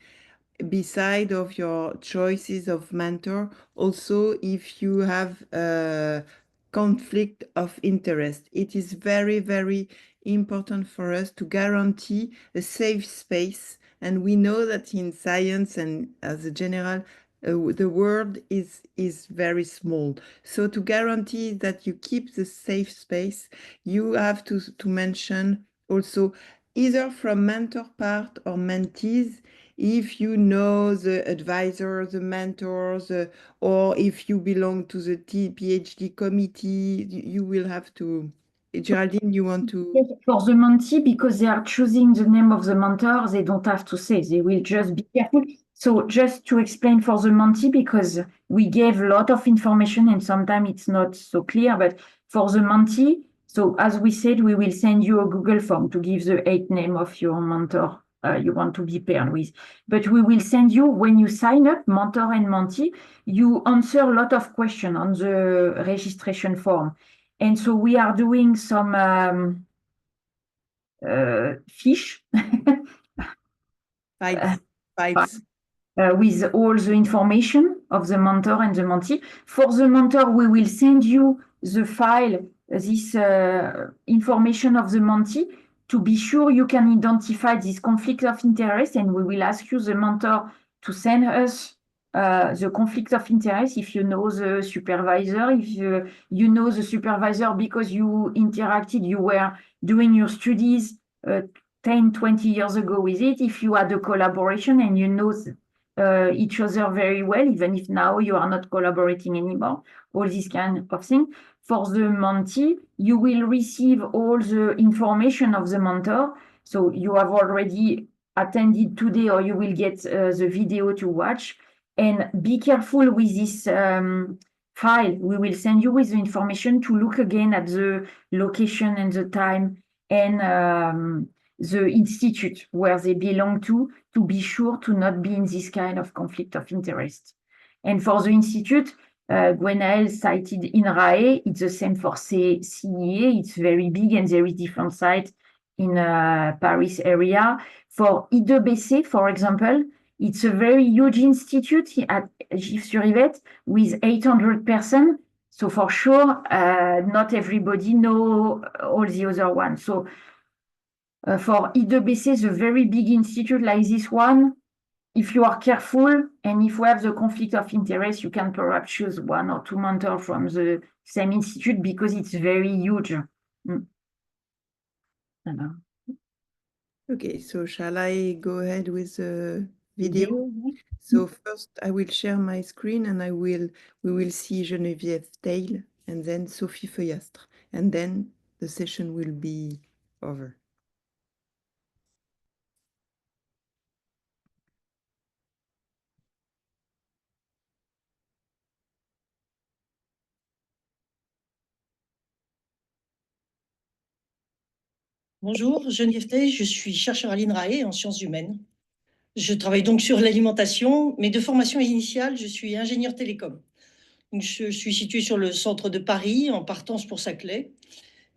beside of your choices of mentor, also if you have a conflict of interest. It is very, very important for us to guarantee a safe space. And we know that in science and as a general, the world is very small. So to guarantee that you keep the safe space, you have to mention also either from mentor part or mentees, if you know the advisor, the mentors, or if you belong to the PhD committee, you will have to. Geraldine, you want to? Yes, for the mentee, because they are choosing the name of the mentor, they don't have to say, they will just be careful. So just to explain for the mentee, because we gave a lot of information and sometimes it's not so clear, but for the mentee, so as we said, we will send you a Google form to give the 8 name of your mentor you want to be paired with. But we will send you, when you sign up, mentor and mentee, you answer a lot of questions on the registration form. And so we are doing some fiche files. With all the information of the mentor and the mentee. For the mentor, we will send you the file, this information of the mentee, to be sure you can identify this conflict of interest, and we will ask you, the mentor, to send us the conflict of interest if you know the supervisor, if you know the supervisor because you interacted, you were doing your studies 10, 20 years ago with it, if you had a collaboration and you know each other very well, even if now you are not collaborating anymore, all this kind of thing. For the mentee, you will receive all the information of the mentor. So you have already attended today, or you will get the video to watch. And be careful with this file. We will send you with the information to look again at the location and the time and the institute where they belong to be sure to not be in this kind of conflict of interest. And for the institute, Gwenaëlle cited INRAE, it's the same for CEA, it's very big and there is different sites in Paris area. For IDBC, for example, it's a very huge institute at Gif-sur-Yvette with 800 persons. So for sure, not everybody know all the other ones. So for IDBC, the very big institute like this one, if you are careful and if you have the conflict of interest, you can perhaps choose 1 or 2 mentors from the same institute because it's very huge. Okay, so shall I go ahead with the video? So first I will share my screen and we will see Geneviève Teil and then Sophie Feuillastre, and then the session will be over. Bonjour, Geneviève Teil, je suis chercheur à l'INRAE en sciences humaines. Je travaille donc sur l'alimentation, mais de formation initiale, je suis ingénieur télécom. Donc, je suis située sur le centre de Paris, en partance pour Saclay,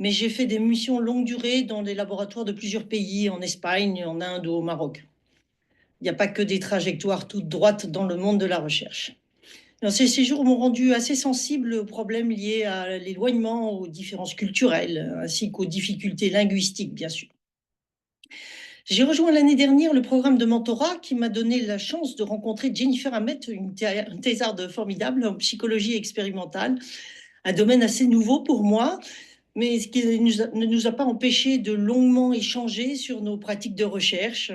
mais j'ai fait des missions longue durée dans des laboratoires de plusieurs pays, en Espagne, en Inde ou au Maroc. Il n'y a pas que des trajectoires toutes droites dans le monde de la recherche. Alors, ces séjours m'ont rendu assez sensible aux problèmes liés à l'éloignement, aux différences culturelles, ainsi qu'aux difficultés linguistiques, bien sûr. J'ai rejoint l'année dernière le programme de mentorat qui m'a donné la chance de rencontrer Jennifer Ahmet, une thésarde formidable en psychologie expérimentale, un domaine assez nouveau pour moi, mais ce qui ne nous a pas empêché de longuement échanger sur nos pratiques de recherche.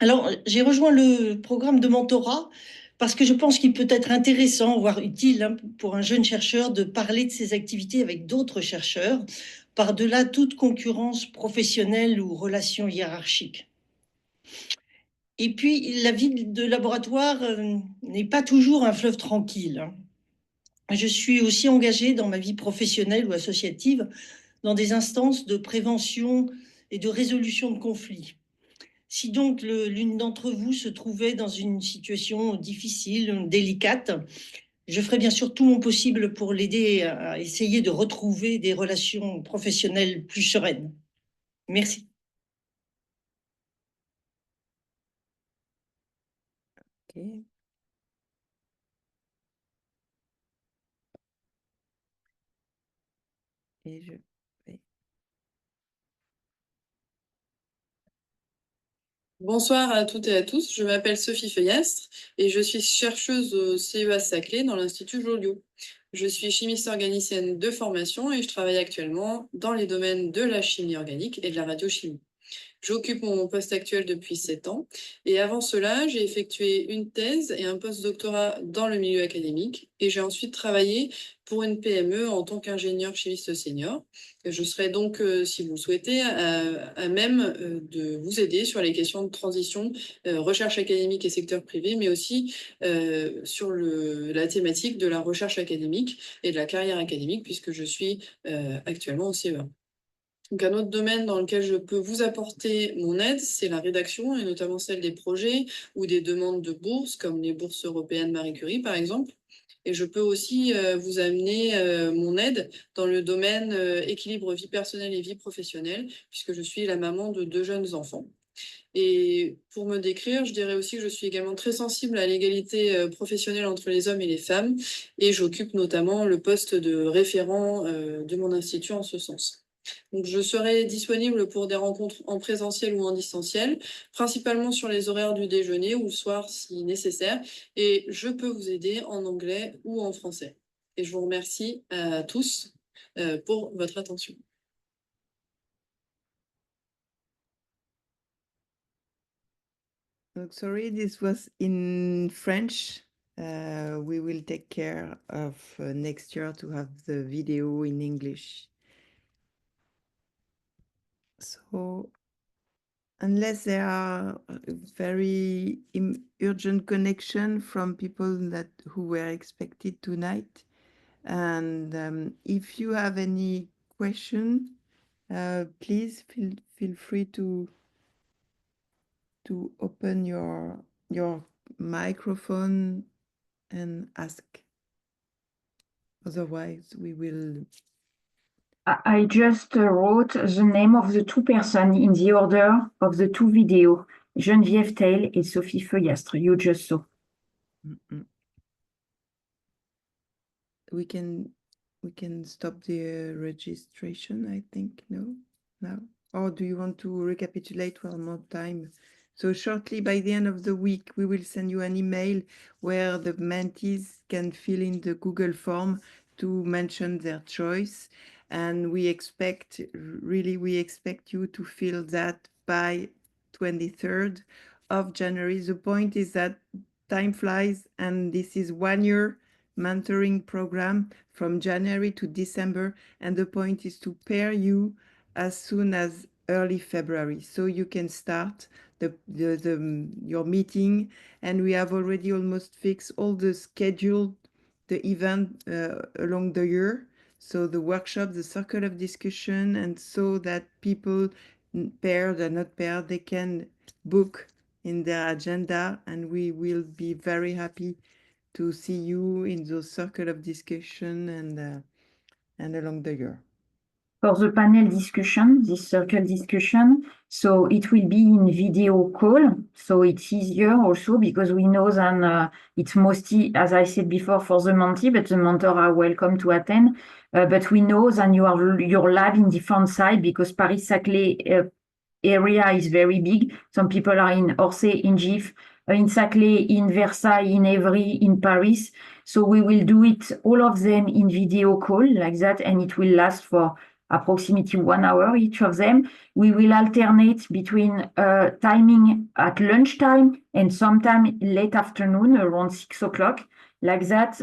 Alors, j'ai rejoint le programme de mentorat parce que je pense qu'il peut être intéressant, voire utile pour un jeune chercheur de parler de ses activités avec d'autres chercheurs, par-delà toute concurrence professionnelle ou relation hiérarchique. Et puis, la vie de laboratoire n'est pas toujours un fleuve tranquille. Je suis aussi engagée dans ma vie professionnelle ou associative dans des instances de prévention et de résolution de conflits. Si donc l'une d'entre vous se trouvait dans une situation difficile, délicate, je ferai bien sûr tout mon possible pour l'aider à essayer de retrouver des relations professionnelles plus sereines. Merci. Okay. Et je vais... Bonsoir à toutes et à tous, je m'appelle Sophie Feuillastre et je suis chercheuse au CEA Saclay dans l'Institut Joliot. Je suis chimiste organicienne de formation et je travaille actuellement dans les domaines de la chimie organique et de la radiochimie. J'occupe mon poste actuel depuis 7 ans et avant cela, j'ai effectué une thèse et un post-doctorat dans le milieu académique et j'ai ensuite travaillé pour une PME en tant qu'ingénieur chimiste senior. Je serai donc, si vous le souhaitez, à même de vous aider sur les questions de transition, recherche académique et secteur privé, mais aussi sur la thématique de la recherche académique et de la carrière académique, puisque je suis actuellement au CEA. Donc, un autre domaine dans lequel je peux vous apporter mon aide, c'est la rédaction, et notamment celle des projets ou des demandes de bourses, comme les bourses européennes Marie Curie, par exemple. Et je peux aussi vous amener mon aide dans le domaine équilibre vie personnelle et vie professionnelle, puisque je suis la maman de 2 jeunes enfants. Et pour me décrire, je dirais aussi que je suis également très sensible à l'égalité professionnelle entre les hommes et les femmes, et j'occupe notamment le poste de référent de mon institut en ce sens. Donc, je serai disponible pour des rencontres en présentiel ou en distanciel, principalement sur les horaires du déjeuner ou le soir si nécessaire, et je peux vous aider en anglais ou en français. Et je vous remercie à tous pour votre attention. Sorry, this was in French. We will take care of next year to have the video in English. So, unless there are very urgent connection from people who were expected tonight, and if you have any question, please feel free to open your microphone and ask. Otherwise, we will. I just wrote the name of the 2 persons in the order of the 2 videos, Geneviève Teil et Sophie Feuillastre. You just saw. We can stop the registration, I think, no? Now? Or do you want to recapitulate one more time? So shortly, by the end of the week, we will send you an email where the mentees can fill in the Google form to mention their choice. And we expect you to fill that by 23rd of January. The point is that time flies, and this is 1 year mentoring program from January to December. And the point is to pair you as soon as early February, so you can start your meeting. And we have already almost fixed all the event along the year. So the workshop, the circle of discussion, and so that people paired and not paired, they can book in their agenda, and we will be very happy to see you in those circle of discussion and along the year. For the panel discussion, this circle discussion, so it will be in video call, so it's easier also because we know that it's mostly, as I said before, for the mentee, but the mentor are welcome to attend. But we know that you are your lab in different sites because Paris-Saclay area is very big. Some people are in Orsay, in Gif, in Saclay, in Versailles, in Évry, in Paris. So we will do it, all of them in video call like that, and it will last for approximately 1 hour each of them. We will alternate between timing at lunchtime and sometime late afternoon around 6 o'clock, like that,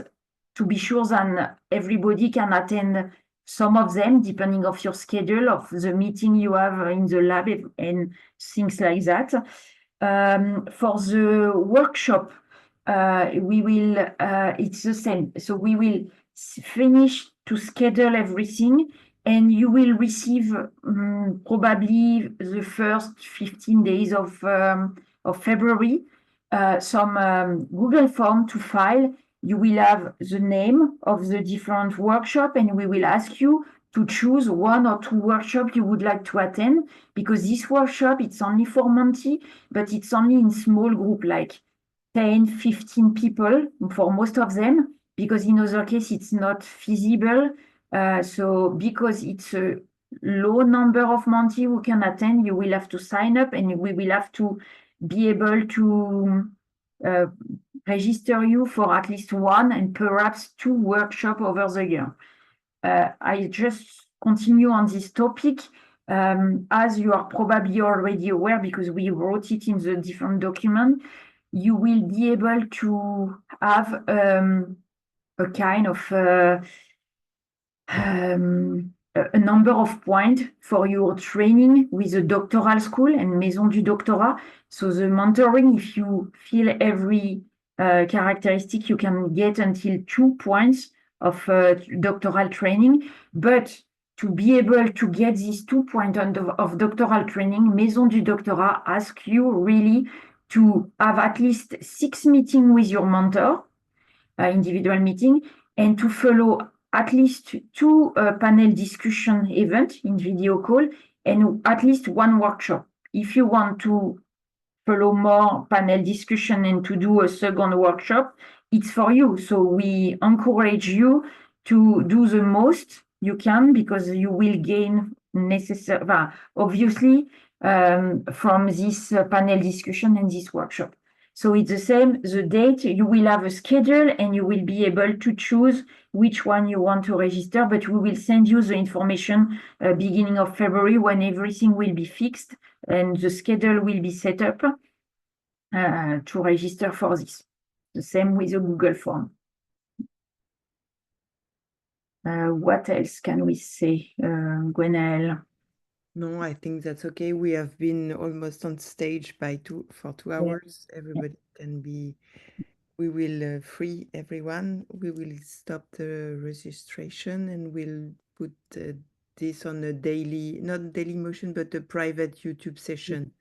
to be sure that everybody can attend some of them, depending of your schedule, of the meeting you have in the lab and things like that. For the workshop, we will, it's the same. So we will finish to schedule everything, and you will receive probably the first 15 days of February some Google form to file. You will have the name of the different workshop, and we will ask you to choose 1 or 2 workshops you would like to attend, because this workshop, it's only for mentee, but it's only in small group, like 10, 15 people for most of them, because in other case, it's not feasible. So because it's a low number of mentee who can attend, you will have to sign up, and we will have to be able to register you for at least one and perhaps 2 workshops over the year. I just continue on this topic. As you are probably already aware, because we wrote it in the different document, you will be able to have a kind of a number of points for your training with the doctoral school and Maison du Doctorat. So the mentoring, if you fill every characteristic, you can get until 2 points of doctoral training. But to be able to get these 2 points of doctoral training, Maison du Doctorat asks you really to have at least 6 meetings with your mentor, individual meeting, and to follow at least 2 panel discussion events in video call and at least 1 workshop. If you want to follow more panel discussion and to do a second workshop, it's for you. So we encourage you to do the most you can, because you will gain obviously from this panel discussion and this workshop. So it's the same, the date, you will have a schedule and you will be able to choose which one you want to register, but we will send you the information beginning of February when everything will be fixed and the schedule will be set up to register for this. The same with the Google form. What else can we say, Gwenaëlle? No, I think that's okay. We have been almost on stage for 2 hours. Everybody can be. We will free everyone. We will stop the registration and we'll put this on a daily, not daily motion, but a private YouTube session.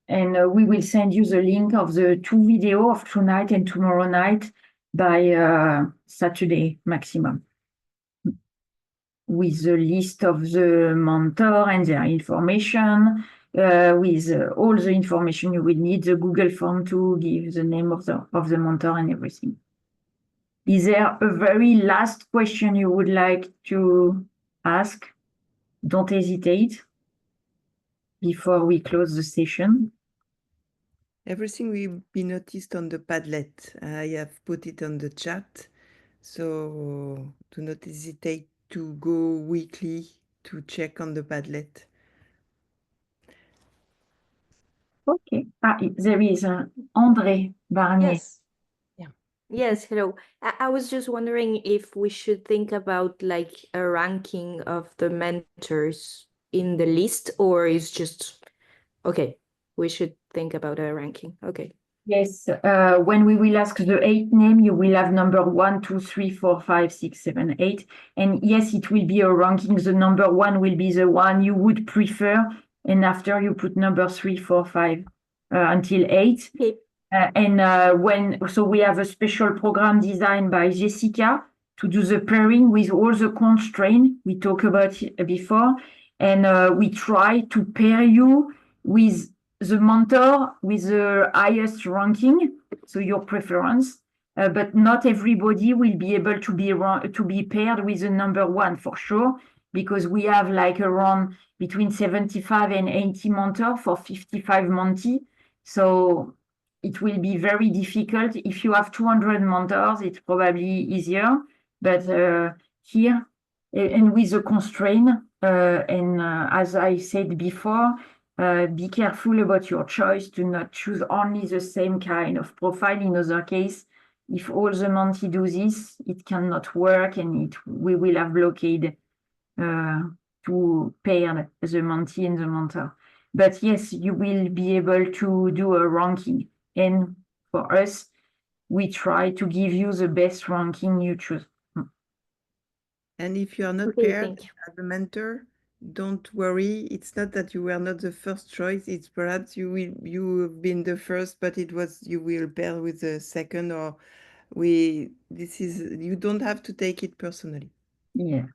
And we will send you the link of the 2 videos of tonight and tomorrow night by Saturday maximum, with the list of the mentor and their information, with all the information you will need, the Google form to give the name of the mentor and everything. Is there a very last question you would like to ask? Don't hesitate before we close the session. Everything will be noticed on the Padlet. I have put it on the chat. So do not hesitate to go weekly to check on the Padlet. Okay. There is André Barnier. Yes. Yeah. Yes, hello. I was just wondering if we should think about like a ranking of the mentors in the list, or is just, okay, we should think about a ranking. Okay. Yes, when we will ask the 8 name, you will have number 1, 2, 3, 4, 5, 6, 7, 8. And yes, it will be a ranking. The number 1 will be the one you would prefer. And after you put number 3, 4, 5 until 8. Okay. So we have a special program designed by Jessica to do the pairing with all the constraints we talked about before. And we try to pair you with the mentor with the highest ranking, so your preference, but not everybody will be able to be paired with the number 1 for sure, because we have like around between 75 and 80 mentors for 55 Monty. So it will be very difficult. If you have 200 mentors, it's probably easier, but here, and with the constraint, as I said before, be careful about your choice. Do not choose only the same kind of profile. In other case, if all the Monty do this, it cannot work and we will have blockade to pair the Monty and the mentor. But yes, you will be able to do a ranking. And for us, we try to give you the best ranking you choose. And if you are not paired as a mentor, don't worry. It's not that you were not the first choice. It's perhaps you've been the first, but you will pair with the second, or you don't have to take it personally. Yeah.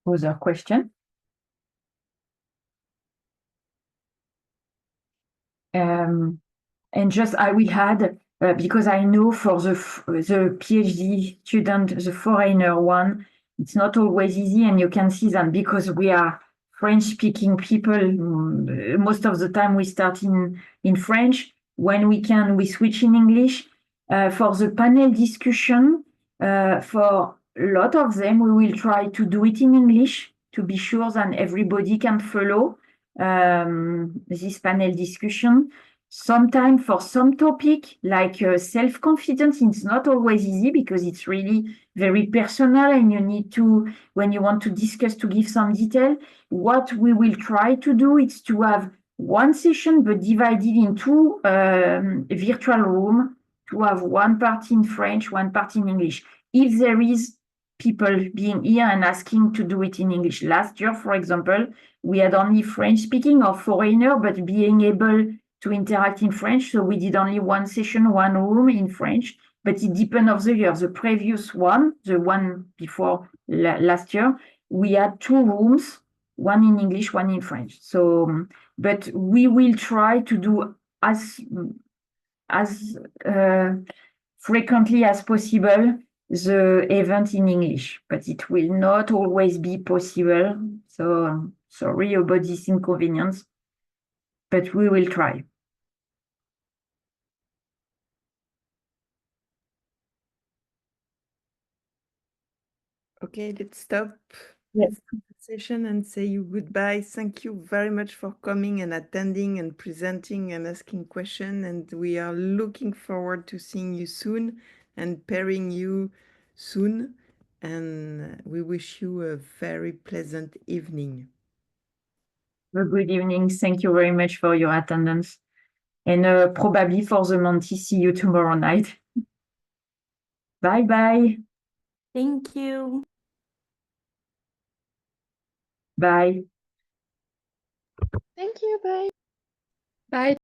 Other question? And just I will add, because I know for the PhD student, the foreigner one, it's not always easy, and you can see that because we are French-speaking people, most of the time we start in French. When we can, we switch in English. For the panel discussion, for a lot of them, we will try to do it in English to be sure that everybody can follow this panel discussion. Sometimes for some topic, like self-confidence, it's not always easy because it's really very personal and you need to, when you want to discuss, to give some detail. What we will try to do is to have one session but divided into virtual room, to have one part in French, one part in English. If there is people being here and asking to do it in English. Last year, for example, we had only French speaking or foreigner, but being able to interact in French. So we did only one session, one room in French, but it depends of the year. The previous one, the one before last year, we had 2 rooms, one in English, one in French. So, but we will try to do as frequently as possible the event in English, but it will not always be possible. So sorry about this inconvenience, but we will try. Okay, let's stop Yes. this conversation and say you goodbye. Thank you very much for coming and attending and presenting and asking questions. And we are looking forward to seeing you soon and pairing you soon. And we wish you a very pleasant evening. A good evening. Thank you very much for your attendance. And probably for the Monty, see you tomorrow night. Bye-bye. Thank you. Bye. Thank you. Bye. Bye.